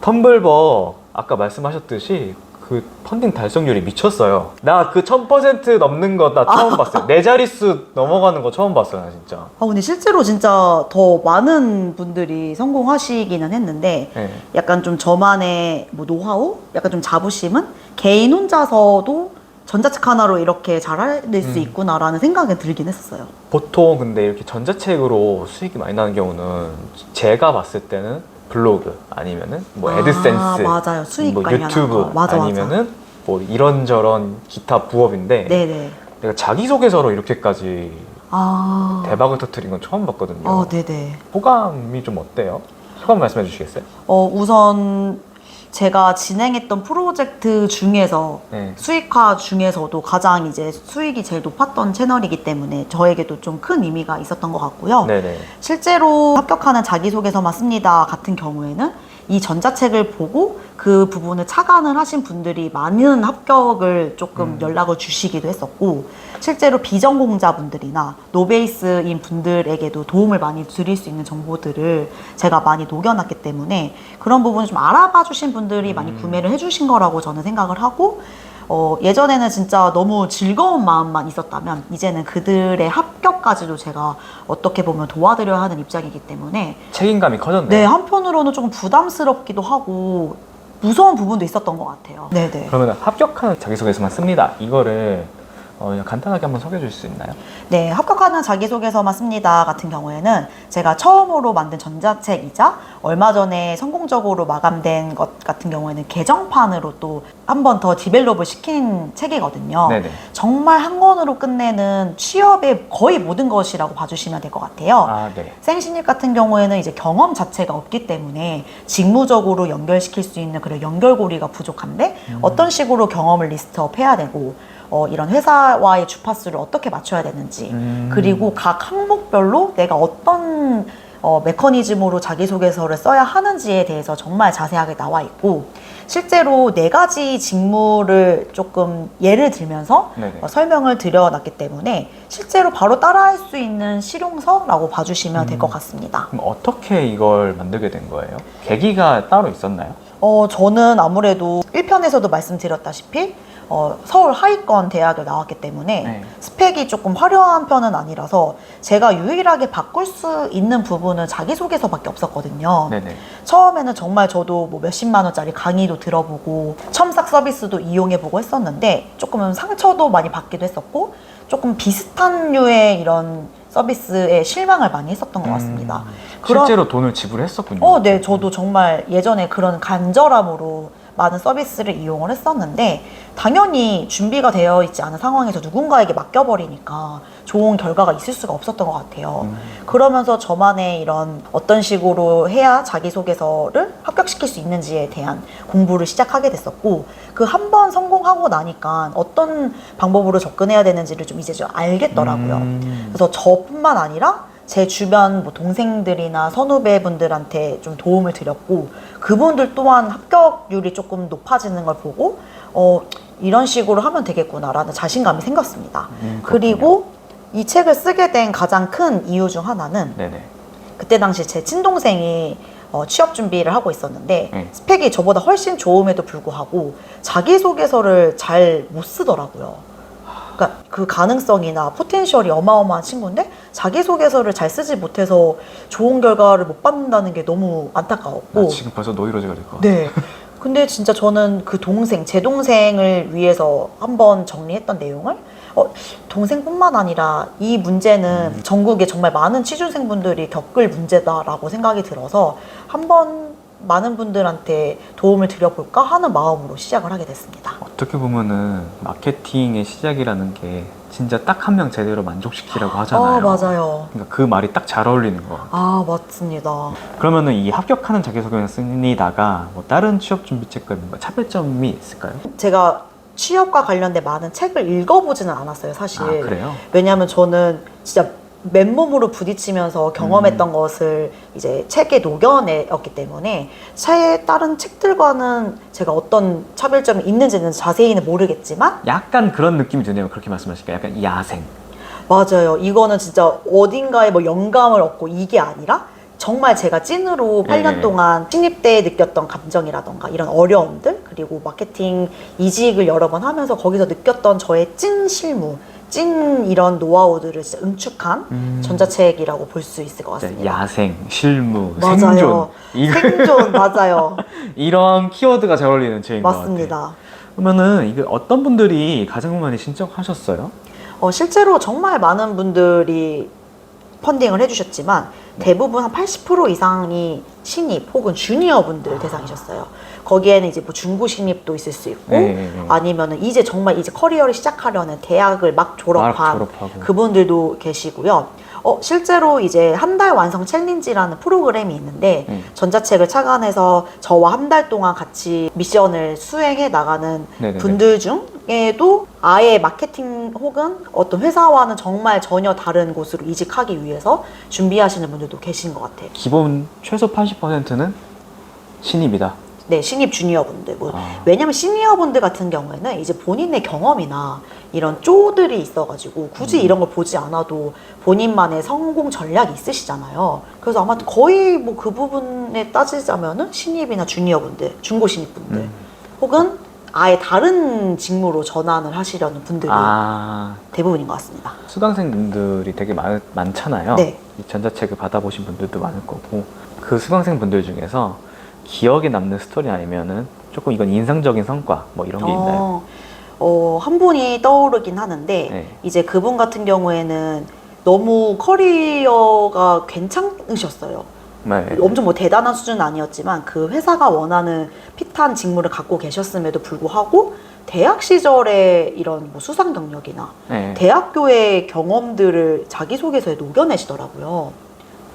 텀블벅 아까 말씀하셨듯이 그 펀딩 달성률이 미쳤어요. 나 그 1000% 넘는 거 나 처음 봤어요. 네 자릿수 넘어가는 거 처음 봤어요, 나 진짜. 근데 실제로 진짜 더 많은 분들이 성공하시기는 했는데 네. 약간 좀 저만의 뭐 노하우? 약간 좀 자부심은 개인 혼자서도 전자책 하나로 이렇게 잘할 수 있구나라는 생각이 들긴 했었어요. 보통 근데 이렇게 전자책으로 수익이 많이 나는 경우는 제가 봤을 때는 블로그 아니면은 뭐 애드센스, 맞아요. 수익 뭐 관련한 유튜브 거. 맞아. 아니면은 뭐 이런저런 기타 부업인데 네네. 내가 자기소개서로 이렇게까지 아. 대박을 터뜨린 건 처음 봤거든요. 네네. 소감이 좀 어때요? 소감 말씀해 주시겠어요? 우선 제가 진행했던 프로젝트 중에서 네. 수익화 중에서도 가장 이제 수익이 제일 높았던 채널이기 때문에 저에게도 좀 큰 의미가 있었던 것 같고요. 네네. 실제로 합격하는 자기소개서만 씁니다 같은 경우에는 이 전자책을 보고 그 부분을 착안을 하신 분들이 많은 합격을 조금 연락을 주시기도 했었고 실제로 비전공자분들이나 노베이스인 분들에게도 도움을 많이 드릴 수 있는 정보들을 제가 많이 녹여놨기 때문에 그런 부분을 좀 알아봐 주신 분들이 많이 구매를 해주신 거라고 저는 생각을 하고 예전에는 진짜 너무 즐거운 마음만 있었다면 이제는 그들의 합격까지도 제가 어떻게 보면 도와드려야 하는 입장이기 때문에 책임감이 커졌네요. 네, 한편으로는 조금 부담스럽기도 하고 무서운 부분도 있었던 것 같아요. 네네. 그러면 합격하는 자기소개서만 씁니다. 이거를 그냥 간단하게 한번 소개해 줄 수 있나요? 네, 합격하는 자기소개서만 씁니다 같은 경우에는 제가 처음으로 만든 전자책이자 얼마 전에 성공적으로 마감된 것 같은 경우에는 개정판으로 또 한 번 더 디벨롭을 시킨 책이거든요. 네네. 정말 한 권으로 끝내는 취업의 거의 모든 것이라고 봐주시면 될 것 같아요. 아, 네. 생신입 같은 경우에는 이제 경험 자체가 없기 때문에 직무적으로 연결시킬 수 있는 그런 연결고리가 부족한데 어떤 식으로 경험을 리스트업 해야 되고 이런 회사와의 주파수를 어떻게 맞춰야 되는지 그리고 각 항목별로 내가 어떤 메커니즘으로 자기소개서를 써야 하는지에 대해서 정말 자세하게 나와 있고 실제로 4가지 직무를 조금 예를 들면서 네네. 설명을 드려놨기 때문에 실제로 바로 따라할 수 있는 실용서라고 봐주시면 될 것 같습니다. 그럼 어떻게 이걸 만들게 된 거예요? 계기가 따로 있었나요? 저는 아무래도 1편에서도 말씀드렸다시피 서울 하위권 대학을 나왔기 때문에 네. 스펙이 조금 화려한 편은 아니라서 제가 유일하게 바꿀 수 있는 부분은 자기소개서밖에 없었거든요. 네네. 처음에는 정말 저도 뭐 몇십만 원짜리 강의도 들어보고 첨삭 서비스도 이용해보고 했었는데 조금 상처도 많이 받기도 했었고 조금 비슷한 류의 이런 서비스에 실망을 많이 했었던 것 같습니다. 실제로 돈을 지불했었군요. 네, 저도 정말 예전에 그런 간절함으로 많은 서비스를 이용을 했었는데 당연히 준비가 되어 있지 않은 상황에서 누군가에게 맡겨버리니까 좋은 결과가 있을 수가 없었던 것 같아요. 그러면서 저만의 이런 어떤 식으로 해야 자기소개서를 합격시킬 수 있는지에 대한 공부를 시작하게 됐었고 그 한 번 성공하고 나니까 어떤 방법으로 접근해야 되는지를 좀 이제 좀 알겠더라고요. 그래서 저뿐만 아니라 제 주변 뭐 동생들이나 선후배분들한테 좀 도움을 드렸고 그분들 또한 합격률이 조금 높아지는 걸 보고 이런 식으로 하면 되겠구나라는 자신감이 생겼습니다. 그리고 이 책을 쓰게 된 가장 큰 이유 중 하나는 네네. 그때 당시 제 친동생이 취업 준비를 하고 있었는데 네. 스펙이 저보다 훨씬 좋음에도 불구하고 자기소개서를 잘 못 쓰더라고요. 그러니까 그 가능성이나 포텐셜이 어마어마한 친구인데 자기소개서를 잘 쓰지 못해서 좋은 결과를 못 받는다는 게 너무 안타까웠고 지금 벌써 노이로제가 될 것 같아요. 네. 근데 진짜 저는 그 동생, 제 동생을 위해서 한번 정리했던 내용을 동생뿐만 아니라 이 문제는 전국에 정말 많은 취준생분들이 겪을 문제다라고 생각이 들어서 한번 많은 분들한테 도움을 드려볼까 하는 마음으로 시작을 하게 됐습니다. 어떻게 보면은 마케팅의 시작이라는 게 진짜 딱 한 명 제대로 만족시키라고 하잖아요. 맞아요. 그러니까 그 말이 딱 잘 어울리는 것 같아요. 맞습니다. 그러면은 이 합격하는 자기소개서 쓰니다가 뭐 다른 취업 준비책과 뭔가 차별점이 있을까요? 제가 취업과 관련된 많은 책을 읽어보지는 않았어요, 사실. 아, 그래요? 왜냐하면 저는 진짜 맨몸으로 부딪히면서 경험했던 것을 이제 책에 녹여내었기 때문에 다른 책들과는 제가 어떤 차별점이 있는지는 자세히는 모르겠지만 약간 그런 느낌이 드네요. 그렇게 말씀하시니까 약간 야생. 맞아요. 이거는 진짜 어딘가에 뭐 영감을 얻고 이게 아니라 정말 제가 찐으로 8년 동안 신입 때 느꼈던 감정이라던가 이런 어려움들 그리고 마케팅 이직을 여러 번 하면서 거기서 느꼈던 저의 찐 실무 찐 이런 노하우들을 진짜 응축한 전자책이라고 볼 수 있을 것 같습니다. 야생, 실무, 맞아요. 생존. 생존 맞아요. 이런 키워드가 잘 어울리는 책인 것 같아요. 맞습니다. 그러면은 이게 어떤 분들이 가장 많이 신청하셨어요? 실제로 정말 많은 분들이 펀딩을 해주셨지만 대부분 한 80% 이상이 신입 혹은 주니어 분들 대상이셨어요. 거기에는 이제 뭐 중고 신입도 있을 수 있고 아니면은 이제 정말 이제 커리어를 시작하려는 대학을 막 졸업한 그분들도 계시고요. 실제로 이제 한 달 완성 챌린지라는 프로그램이 있는데 전자책을 착안해서 저와 한 달 동안 같이 미션을 수행해 나가는 분들 중에도 아예 마케팅 혹은 어떤 회사와는 정말 전혀 다른 곳으로 이직하기 위해서 준비하시는 분들도 계신 것 같아요. 기본 최소 80%는 신입이다. 네, 신입 주니어분들. 왜냐면 시니어분들 같은 경우에는 이제 본인의 경험이나 이런 쪼들이 있어가지고 굳이 이런 걸 보지 않아도 본인만의 성공 전략이 있으시잖아요. 그래서 아마 거의 뭐 그 부분에 따지자면은 신입이나 주니어분들, 중고 신입분들, 혹은 아예 다른 직무로 전환을 하시려는 분들이 대부분인 것 같습니다. 수강생분들이 되게 많잖아요. 네. 이 전자책을 받아보신 분들도 많을 거고 그 수강생분들 중에서 기억에 남는 스토리 아니면은 조금 이건 인상적인 성과 뭐 이런 게 있나요? 한 분이 떠오르긴 하는데 네. 이제 그분 같은 경우에는 너무 커리어가 괜찮으셨어요. 네. 엄청 뭐 대단한 수준은 아니었지만 그 회사가 원하는 핏한 직무를 갖고 계셨음에도 불구하고 대학 시절에 이런 뭐 수상 경력이나 네. 대학교의 경험들을 자기소개서에 녹여내시더라고요.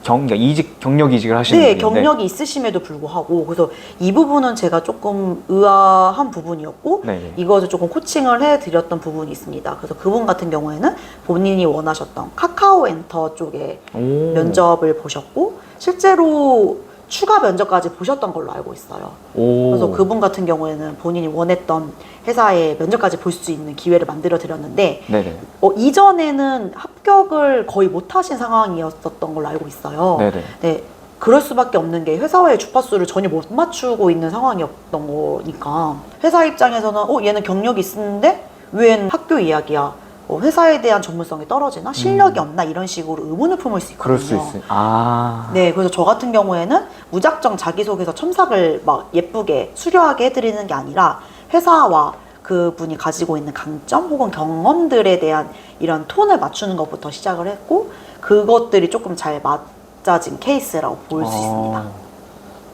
그러니까 경력 이직을 하시는 네, 분인데. 경력이 있으심에도 불구하고 그래서 이 부분은 제가 조금 의아한 부분이었고 네네. 이것을 조금 코칭을 해드렸던 부분이 있습니다. 그래서 그분 같은 경우에는 본인이 원하셨던 카카오 엔터 쪽에 오. 면접을 보셨고 실제로 추가 면접까지 보셨던 걸로 알고 있어요. 오. 그래서 그분 같은 경우에는 본인이 원했던 회사에 면접까지 볼 수 있는 기회를 만들어 드렸는데 네네. 이전에는 합격을 거의 못 하신 상황이었었던 걸로 알고 있어요. 네네. 네, 그럴 수밖에 없는 게 회사와의 주파수를 전혀 못 맞추고 있는 상황이었던 거니까 회사 입장에서는 얘는 경력이 있는데 웬 학교 이야기야. 회사에 대한 전문성이 떨어지나 실력이 없나 이런 식으로 의문을 품을 수 있거든요. 그럴 수 있어요. 아. 네, 그래서 저 같은 경우에는 무작정 자기소개서 첨삭을 막 예쁘게 수려하게 해드리는 게 아니라 회사와 그분이 가지고 있는 강점 혹은 경험들에 대한 이런 톤을 맞추는 것부터 시작을 했고 그것들이 조금 잘 맞아진 케이스라고 볼 수 있습니다.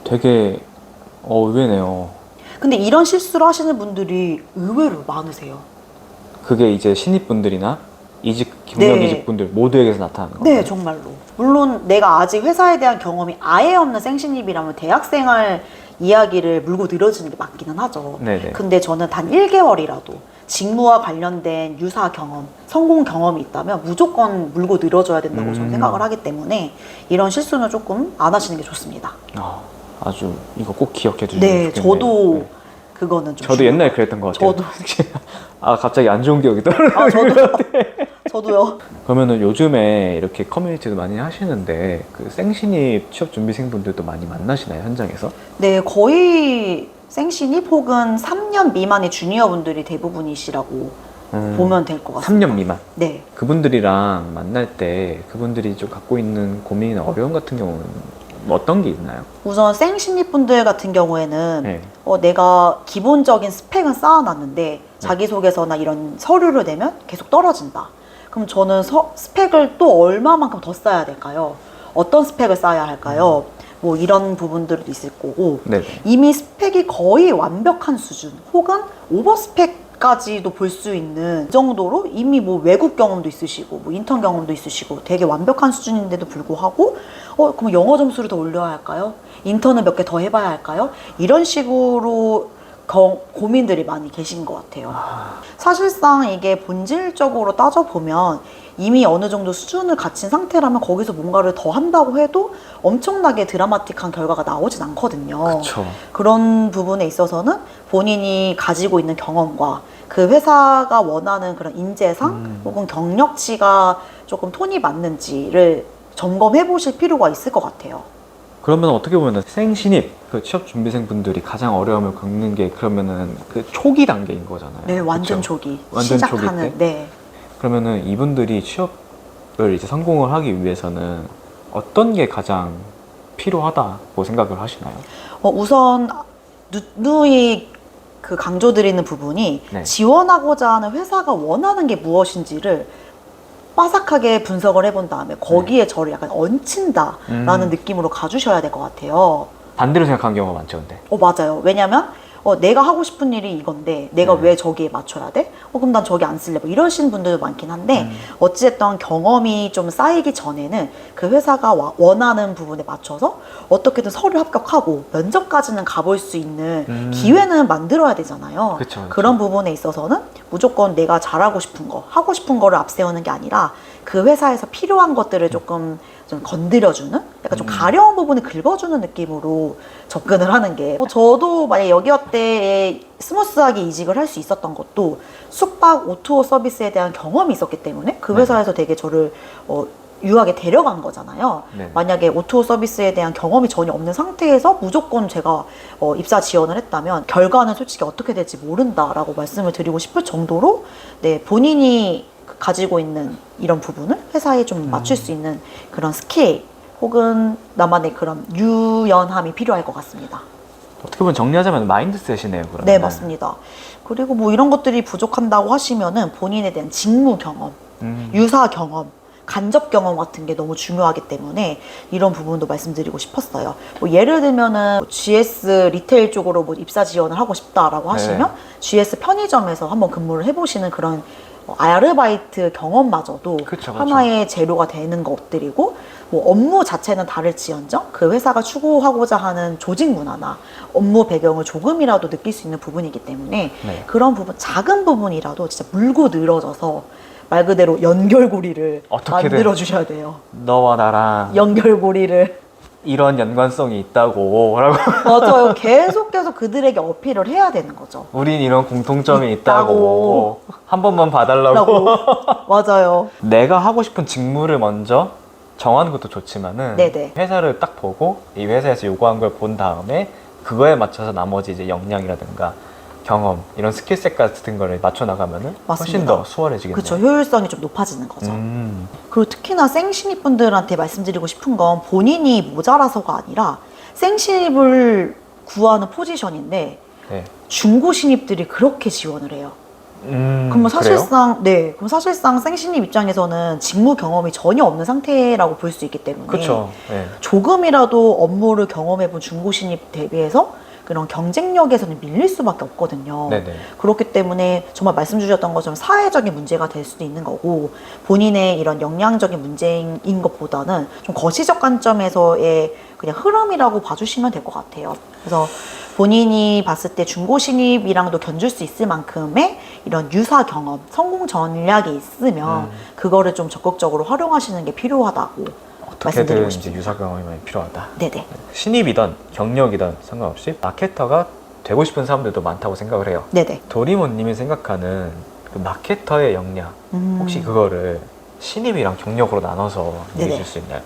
되게 의외네요. 근데 이런 실수를 하시는 분들이 의외로 많으세요. 그게 이제 신입분들이나 경력 네. 이직분들 모두에게서 나타나는 거예요. 네, 정말로. 물론 내가 아직 회사에 대한 경험이 아예 없는 생신입이라면 대학생활 이야기를 물고 늘어지는 게 맞기는 하죠. 네네. 근데 저는 단 1개월이라도 직무와 관련된 유사 경험, 성공 경험이 있다면 무조건 물고 늘어져야 된다고 저는 생각을 하기 때문에 이런 실수는 조금 안 하시는 게 좋습니다. 아주 이거 꼭 기억해 주시면 네, 좋겠네요. 저도 네. 그거는 좀 저도 옛날에 그랬던 것 같아요. 저도. 갑자기 안 좋은 기억이 떠오르는 것 같아요. 저도요. 그러면은 요즘에 이렇게 커뮤니티도 많이 하시는데 그 생신입 취업 준비생분들도 많이 만나시나요, 현장에서? 네, 거의 생신입 혹은 3년 미만의 주니어분들이 대부분이시라고 보면 될 것 같습니다. 3년 미만. 네. 그분들이랑 만날 때 그분들이 좀 갖고 있는 고민이나 어려움 같은 경우는 어떤 게 있나요? 우선 생신입분들 같은 경우에는 네. 내가 기본적인 스펙은 쌓아놨는데 자기소개서나 이런 서류를 내면 계속 떨어진다. 그럼 저는 스펙을 또 얼마만큼 더 쌓아야 될까요? 어떤 스펙을 쌓아야 할까요? 뭐 이런 부분들도 있을 거고 네. 이미 스펙이 거의 완벽한 수준 혹은 오버 스펙까지도 볼 수 있는 그 정도로 이미 뭐 외국 경험도 있으시고 뭐 인턴 경험도 있으시고 되게 완벽한 수준인데도 불구하고 그럼 영어 점수를 더 올려야 할까요? 인턴을 몇 개 더 해봐야 할까요? 이런 식으로 고민들이 많이 계신 것 같아요. 사실상 이게 본질적으로 따져보면 이미 어느 정도 수준을 갖춘 상태라면 거기서 뭔가를 더 한다고 해도 엄청나게 드라마틱한 결과가 나오진 않거든요. 그렇죠. 그런 부분에 있어서는 본인이 가지고 있는 경험과 그 회사가 원하는 그런 인재상 혹은 경력치가 조금 톤이 맞는지를 점검해 보실 필요가 있을 것 같아요. 그러면 어떻게 보면 생신입 그 취업 준비생분들이 가장 어려움을 겪는 게 그러면은 그 초기 단계인 거잖아요. 네, 완전 그쵸? 초기. 완전 시작하는, 초기 때? 네. 그러면은 이분들이 취업을 이제 성공을 하기 위해서는 어떤 게 가장 필요하다고 생각을 하시나요? 우선 누누이 그 강조드리는 부분이 네. 지원하고자 하는 회사가 원하는 게 무엇인지를 빠삭하게 분석을 해본 다음에 거기에 저를 약간 얹힌다라는 느낌으로 가주셔야 될 것 같아요. 반대로 생각하는 경우가 많죠, 근데. 맞아요. 왜냐면 내가 하고 싶은 일이 이건데 내가 왜 저기에 맞춰야 돼? 그럼 난 저기 안 쓸래. 뭐 이러시는 분들도 많긴 한데 어찌됐든 경험이 좀 쌓이기 전에는 그 회사가 원하는 부분에 맞춰서 어떻게든 서류 합격하고 면접까지는 가볼 수 있는 기회는 만들어야 되잖아요. 그쵸. 그런 부분에 있어서는 무조건 내가 잘하고 싶은 거, 하고 싶은 거를 앞세우는 게 아니라 그 회사에서 필요한 것들을 조금 좀 건드려주는 약간 좀 가려운 부분을 긁어주는 느낌으로 접근을 하는 게 저도 만약에 여기어때에 스무스하게 이직을 할 수 있었던 것도 숙박 오토 서비스에 대한 경험이 있었기 때문에 그 회사에서 되게 저를 유학에 데려간 거잖아요. 네. 만약에 오토 서비스에 대한 경험이 전혀 없는 상태에서 무조건 제가 입사 지원을 했다면 결과는 솔직히 어떻게 될지 모른다라고 말씀을 드리고 싶을 정도로 네, 본인이 가지고 있는 이런 부분을 회사에 좀 맞출 수 있는 그런 스킬 혹은 나만의 그런 유연함이 필요할 것 같습니다. 어떻게 보면 정리하자면 마인드셋이네요. 그러면. 네, 맞습니다. 그리고 뭐 이런 것들이 부족한다고 하시면은 본인에 대한 직무 경험, 유사 경험, 간접 경험 같은 게 너무 중요하기 때문에 이런 부분도 말씀드리고 싶었어요. 뭐 예를 들면은 GS 리테일 쪽으로 뭐 입사 지원을 하고 싶다라고 하시면 GS 편의점에서 한번 근무를 해보시는 그런 아르바이트 경험마저도 그쵸. 하나의 재료가 되는 것들이고, 뭐 업무 자체는 다를지언정 그 회사가 추구하고자 하는 조직 문화나 업무 배경을 조금이라도 느낄 수 있는 부분이기 때문에 네. 그런 부분, 작은 부분이라도 진짜 물고 늘어져서 말 그대로 연결고리를 어떻게든 만들어 주셔야 돼요. 너와 나랑 연결고리를. 이런 연관성이 있다고 라고 맞아요. 계속 그들에게 어필을 해야 되는 거죠. 우린 이런 공통점이 있다고. 있다고 한 번만 봐달라고. 맞아요. 내가 하고 싶은 직무를 먼저 정하는 것도 좋지만은 네네. 회사를 딱 보고 이 회사에서 요구한 걸 본 다음에 그거에 맞춰서 나머지 이제 역량이라든가 경험 이런 스킬셋 같은 거를 맞춰 나가면은 훨씬 맞습니다. 더 수월해지겠네요. 그렇죠. 효율성이 좀 높아지는 거죠. 그리고 특히나 생신입 분들한테 말씀드리고 싶은 건 본인이 모자라서가 아니라 생신입을 구하는 포지션인데 네. 중고 신입들이 그렇게 지원을 해요. 그러면 그래요? 사실상 그럼 사실상 생신입 입장에서는 직무 경험이 전혀 없는 상태라고 볼 수 있기 때문에 그렇죠. 네. 조금이라도 업무를 경험해본 중고 신입 대비해서 그런 경쟁력에서는 밀릴 수밖에 없거든요. 네네. 그렇기 때문에 정말 말씀 주셨던 것처럼 사회적인 문제가 될 수도 있는 거고, 본인의 이런 역량적인 문제인 것보다는 좀 거시적 관점에서의 그냥 흐름이라고 봐주시면 될 것 같아요. 그래서 본인이 봤을 때 중고 신입이랑도 견줄 수 있을 만큼의 이런 유사 경험, 성공 전략이 있으면 그거를 좀 적극적으로 활용하시는 게 필요하다고 어떻게든 말씀드리고 이제 싶습니다. 유사 경험이 많이 필요하다. 네네. 신입이든 경력이든 상관없이 마케터가 되고 싶은 사람들도 많다고 생각을 해요. 네네. 도리모님이 생각하는 그 마케터의 역량, 혹시 그거를 신입이랑 경력으로 나눠서 얘기해 줄 수 있나요?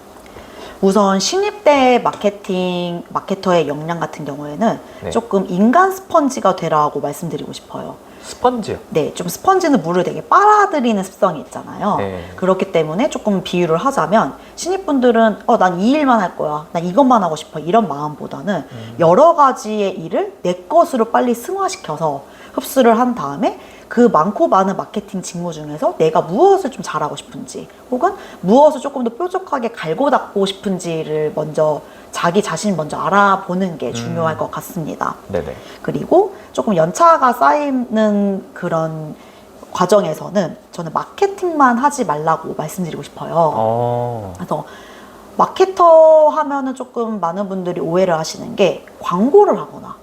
우선 신입 때 마케터의 역량 같은 경우에는 네. 조금 인간 스펀지가 되라고 말씀드리고 싶어요. 스펀지요? 네, 좀 스펀지는 물을 되게 빨아들이는 습성이 있잖아요. 네. 그렇기 때문에 조금 비유를 하자면 신입분들은 난 이 일만 할 거야, 난 이것만 하고 싶어, 이런 마음보다는 여러 가지의 일을 내 것으로 빨리 승화시켜서 흡수를 한 다음에 그 많고 많은 마케팅 직무 중에서 내가 무엇을 좀 잘하고 싶은지, 혹은 무엇을 조금 더 뾰족하게 갈고 닦고 싶은지를 먼저 자기 자신 먼저 알아보는 게 중요할 것 같습니다. 네네. 그리고 조금 연차가 쌓이는 그런 과정에서는 저는 마케팅만 하지 말라고 말씀드리고 싶어요. 그래서 마케터 하면은 조금 많은 분들이 오해를 하시는 게 광고를 하거나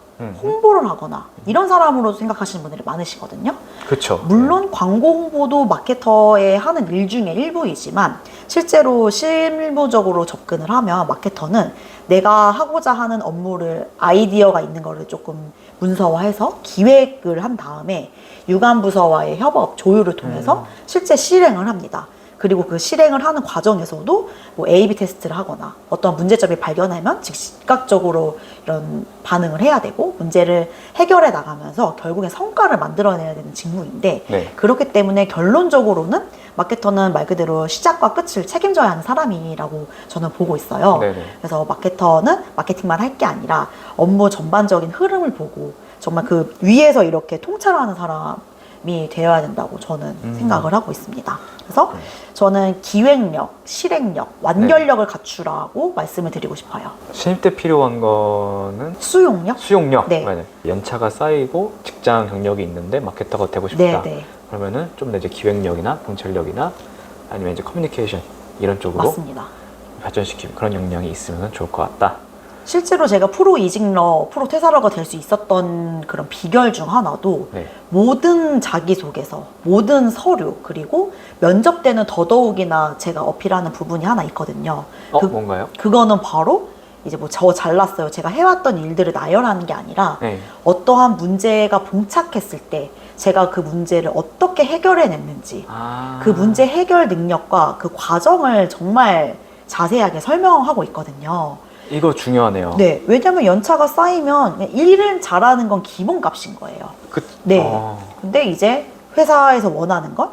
홍보를 하거나 이런 사람으로 생각하시는 분들이 많으시거든요. 그렇죠. 물론 광고 홍보도 마케터의 하는 일 중에 일부이지만 실제로 실무적으로 접근을 하면 마케터는 내가 하고자 하는 업무를 아이디어가 있는 거를 조금 문서화해서 기획을 한 다음에 유관부서와의 협업, 조율을 통해서 실제 실행을 합니다. 그리고 그 실행을 하는 과정에서도 뭐 A/B 테스트를 하거나 어떤 문제점이 발견하면 즉각적으로 이런 반응을 해야 되고 문제를 해결해 나가면서 결국엔 성과를 만들어내야 되는 직무인데 네. 그렇기 때문에 결론적으로는 마케터는 말 그대로 시작과 끝을 책임져야 하는 사람이라고 저는 보고 있어요. 네네. 그래서 마케터는 마케팅만 할 게 아니라 업무 전반적인 흐름을 보고 정말 그 위에서 이렇게 통찰하는 사람이 되어야 된다고 저는 생각을 하고 있습니다. 그래서 저는 기획력, 실행력, 완결력을 갖추라고 말씀을 드리고 싶어요. 신입 때 필요한 거는 수용력? 수용력. 네. 맞아요. 연차가 쌓이고 직장 경력이 있는데 마케터가 되고 싶다. 네, 네. 그러면은 좀 더 이제 기획력이나 통찰력이나 아니면 이제 커뮤니케이션 이런 쪽으로 맞습니다. 발전시키는 그런 역량이 있으면 좋을 것 같다. 실제로 제가 프로 이직러, 프로 퇴사러가 될 수 있었던 그런 비결 중 하나도 네. 모든 자기소개서, 모든 서류, 그리고 면접 때는 더더욱이나 제가 어필하는 부분이 하나 있거든요. 뭔가요? 그거는 바로 이제 뭐 저 잘났어요, 제가 해왔던 일들을 나열하는 게 아니라 네. 어떠한 문제가 봉착했을 때 제가 그 문제를 어떻게 해결해냈는지 그 문제 해결 능력과 그 과정을 정말 자세하게 설명하고 있거든요. 이거 중요하네요. 네, 왜냐면 연차가 쌓이면 그냥 일을 잘하는 건 기본값인 거예요. 네. 근데 이제 회사에서 원하는 건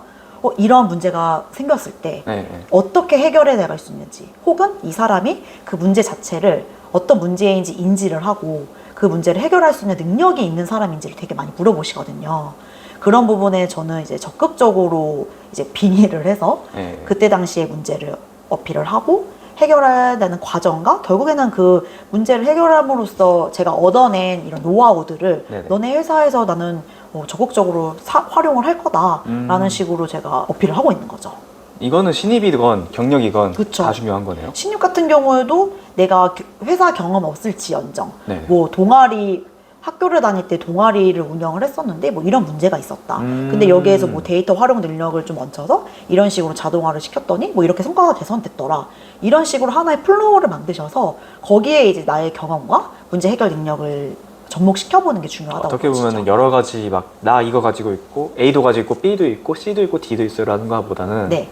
이러한 문제가 생겼을 때 네. 어떻게 해결해 나갈 수 있는지, 혹은 이 사람이 그 문제 자체를 어떤 문제인지 인지를 하고 그 문제를 해결할 수 있는 능력이 있는 사람인지를 되게 많이 물어보시거든요. 그런 부분에 저는 이제 적극적으로 이제 빙의를 해서 네. 그때 당시의 문제를 어필을 하고 해결해야 되는 과정과 결국에는 그 문제를 해결함으로써 제가 얻어낸 이런 노하우들을 네네. 너네 회사에서 나는 적극적으로 활용을 할 거다라는 식으로 제가 어필을 하고 있는 거죠. 이거는 신입이건 경력이건 그쵸. 다 중요한 거네요. 신입 같은 경우에도 내가 회사 경험 없을지언정 네네. 뭐 동아리 학교를 다닐 때 동아리를 운영을 했었는데 뭐 이런 문제가 있었다. 근데 여기에서 뭐 데이터 활용 능력을 좀 얹혀서 이런 식으로 자동화를 시켰더니 뭐 이렇게 성과가 개선됐더라. 이런 식으로 하나의 플로우를 만드셔서 거기에 이제 나의 경험과 문제 해결 능력을 접목시켜보는 게 중요하다고 어떻게 보면 보시죠. 여러 가지 막 나 이거 가지고 있고 A도 가지고 있고 B도 있고 C도 있고 D도 있어라는 것보다는 네,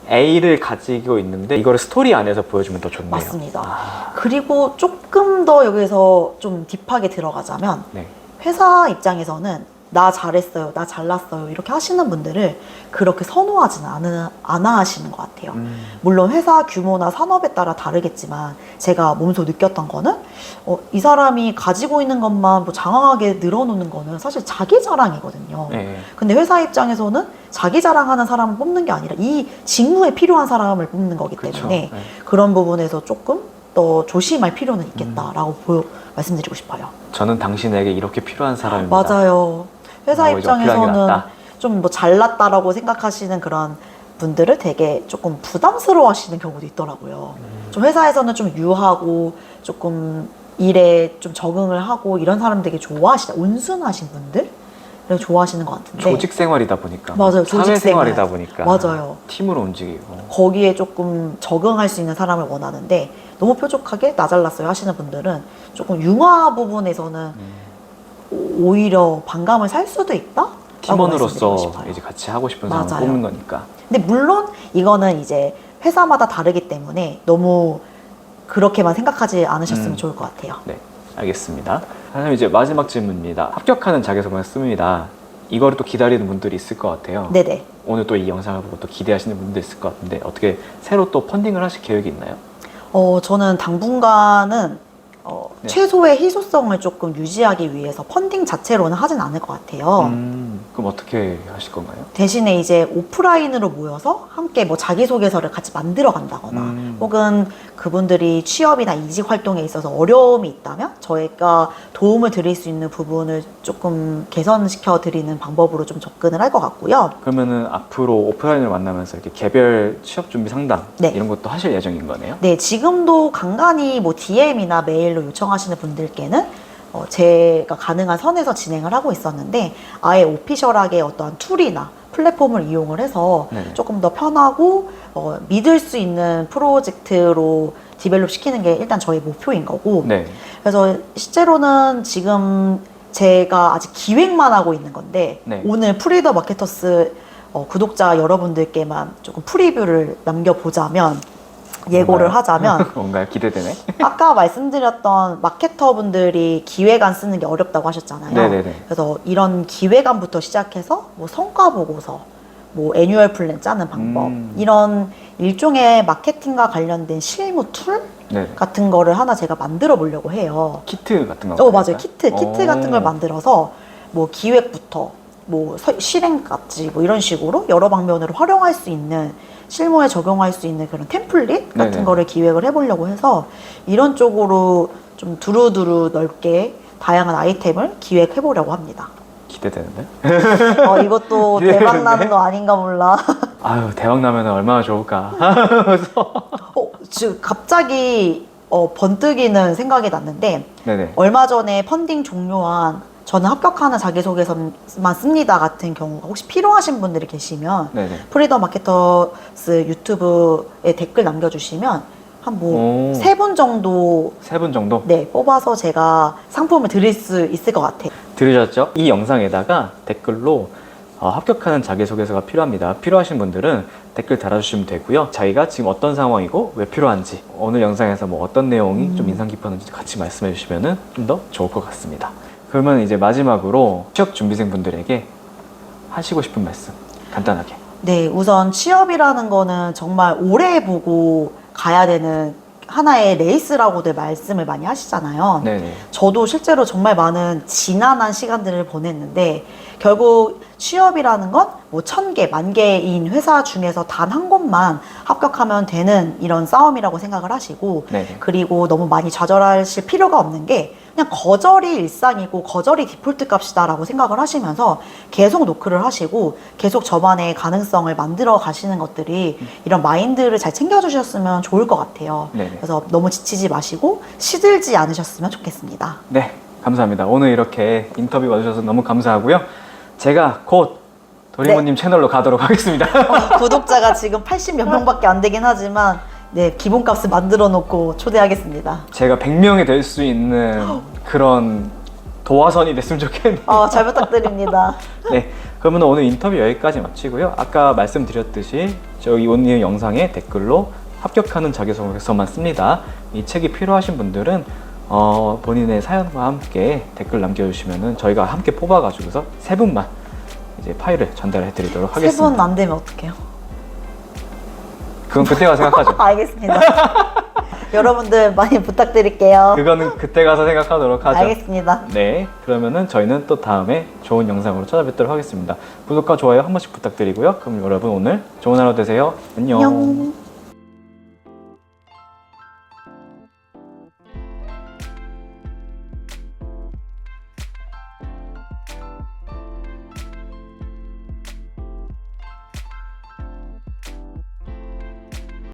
A를 가지고 있는데 이거를 스토리 안에서 보여주면 더 좋네요. 맞습니다. 아, 그리고 조금 더 여기서 좀 딥하게 들어가자면 네. 회사 입장에서는 나 잘했어요, 나 잘났어요 이렇게 하시는 분들을 그렇게 선호하지는 않아 하시는 것 같아요. 물론 회사 규모나 산업에 따라 다르겠지만 제가 몸소 느꼈던 거는 이 사람이 가지고 있는 것만 뭐 장황하게 늘어놓는 거는 사실 자기 자랑이거든요. 네. 근데 회사 입장에서는 자기 자랑하는 사람을 뽑는 게 아니라 이 직무에 필요한 사람을 뽑는 거기 그쵸. 때문에 네. 그런 부분에서 조금 더 조심할 필요는 있겠다라고 말씀드리고 싶어요. 저는 당신에게 이렇게 필요한 사람입니다. 맞아요. 회사 라고 이제 어필하는 게 입장에서는 낫다. 좀 뭐 잘났다라고 생각하시는 그런 분들을 되게 조금 부담스러워 하시는 경우도 있더라고요. 좀 회사에서는 좀 유하고 조금 일에 좀 적응을 하고 이런 사람 되게 좋아하시다. 온순하신 분들? 을 좋아하시는 것 같은데. 조직 생활이다 보니까. 맞아요. 조직 사회 생활. 생활이다 보니까. 맞아요. 팀으로 움직이고. 거기에 조금 적응할 수 있는 사람을 원하는데 너무 뾰족하게 나 잘났어요 하시는 분들은 조금 융화 부분에서는 오히려 반감을 살 수도 있다? 팀원으로서 이제 같이 하고 싶은 사람을 맞아요. 뽑는 거니까. 근데 물론 이거는 이제 회사마다 다르기 때문에 너무 그렇게만 생각하지 않으셨으면 좋을 것 같아요. 네, 알겠습니다. 사장님 이제 마지막 질문입니다. 합격하는 자기소개 씁니다. 이거를 또 기다리는 분들이 있을 것 같아요. 네네. 오늘 또 이 영상을 보고 또 기대하시는 분들도 있을 것 같은데 어떻게 새로 또 펀딩을 하실 계획이 있나요? 저는 당분간은 네. 최소의 희소성을 조금 유지하기 위해서 펀딩 자체로는 하진 않을 것 같아요. 그럼 어떻게 하실 건가요? 대신에 이제 오프라인으로 모여서 함께 뭐 자기소개서를 같이 만들어 간다거나 혹은 그분들이 취업이나 이직 활동에 있어서 어려움이 있다면 저희가 도움을 드릴 수 있는 부분을 조금 개선시켜 드리는 방법으로 좀 접근을 할 것 같고요. 그러면은 앞으로 오프라인으로 만나면서 이렇게 개별 취업 준비 상담 네. 이런 것도 하실 예정인 거네요? 네, 지금도 간간히 뭐 DM이나 메일로 요청하시는 분들께는 제가 가능한 선에서 진행을 하고 있었는데 아예 오피셜하게 어떠한 툴이나 플랫폼을 이용을 해서 네네. 조금 더 편하고 믿을 수 있는 프로젝트로 디벨롭 시키는 게 일단 저희 목표인 거고 네. 그래서 실제로는 지금 제가 아직 기획만 하고 있는 건데 네. 오늘 프리더 마케터스 구독자 여러분들께만 조금 프리뷰를 남겨보자면 예고를 뭔가요? 하자면 뭔가요? 기대되네. 아까 말씀드렸던 마케터 분들이 기획안 쓰는 게 어렵다고 하셨잖아요. 네네네. 그래서 이런 기획안부터 시작해서 뭐 성과 보고서, 뭐 애뉴얼 플랜 짜는 방법 이런 일종의 마케팅과 관련된 실무 툴 네. 같은 거를 하나 제가 만들어 보려고 해요. 키트 같은 거. 맞아요. 키트 같은 걸 만들어서 뭐 기획부터 뭐 실행까지 뭐 이런 식으로 여러 방면으로 활용할 수 있는 실무에 적용할 수 있는 그런 템플릿 같은 네네. 거를 기획을 해보려고 해서 이런 쪽으로 좀 두루두루 넓게 다양한 아이템을 기획해보려고 합니다. 기대되는데? 이것도 기대되는데? 대박 나는 거 아닌가 몰라. 아유 대박 나면 얼마나 좋을까. 지금 갑자기 번뜩이는 생각이 났는데 네네. 얼마 전에 펀딩 종료한 저는 합격하는 자기소개서만 씁니다 같은 경우가 혹시 필요하신 분들이 계시면 네네. 프리더 마케터스 유튜브에 댓글 남겨주시면 한 뭐 오. 3분 정도 3분 정도? 네 뽑아서 제가 상품을 드릴 수 있을 것 같아요. 들으셨죠? 이 영상에다가 댓글로 합격하는 자기소개서가 필요합니다. 필요하신 분들은 댓글 달아주시면 되고요. 자기가 지금 어떤 상황이고 왜 필요한지 오늘 영상에서 뭐 어떤 내용이 좀 인상 깊었는지 같이 말씀해 주시면 좀 더 좋을 것 같습니다. 그러면 이제 마지막으로 취업 준비생 분들에게 하시고 싶은 말씀 간단하게. 네, 우선 취업이라는 거는 정말 오래 보고 가야 되는 하나의 레이스라고들 말씀을 많이 하시잖아요. 네네. 저도 실제로 정말 많은 지난한 시간들을 보냈는데 결국 취업이라는 건 뭐 1000개, 10,000개인 회사 중에서 단 한 곳만 합격하면 되는 이런 싸움이라고 생각을 하시고 네네. 그리고 너무 많이 좌절하실 필요가 없는 게 그냥 거절이 일상이고 거절이 디폴트 값이다라고 생각을 하시면서 계속 노크를 하시고 계속 저만의 가능성을 만들어 가시는 것들이 이런 마인드를 잘 챙겨주셨으면 좋을 것 같아요. 네네. 그래서 너무 지치지 마시고 시들지 않으셨으면 좋겠습니다. 네, 감사합니다. 오늘 이렇게 인터뷰 와주셔서 너무 감사하고요. 제가 곧 도리모님 채널로 가도록 하겠습니다. 구독자가 지금 80 몇 명밖에 안 되긴 하지만 네, 기본값을 만들어 놓고 초대하겠습니다. 제가 100명이 될 수 있는 그런 도화선이 됐으면 좋겠네요. 잘 부탁드립니다. 네, 그러면 오늘 인터뷰 여기까지 마치고요. 아까 말씀드렸듯이 저기 오늘 영상에 댓글로 합격하는 자기소개서만 씁니다. 이 책이 필요하신 분들은 본인의 사연과 함께 댓글 남겨주시면은 저희가 함께 뽑아가지고서 3분만 이제 파일을 전달해 드리도록 하겠습니다. 3분 안 되면 어떡해요? 그건 그때 가서 생각하죠. 알겠습니다. 여러분들 많이 부탁드릴게요. 그거는 그때 가서 생각하도록 하죠. 알겠습니다. 네, 그러면은 저희는 또 다음에 좋은 영상으로 찾아뵙도록 하겠습니다. 구독과 좋아요 한 번씩 부탁드리고요. 그럼 여러분 오늘 좋은 하루 되세요. 안녕. 안녕.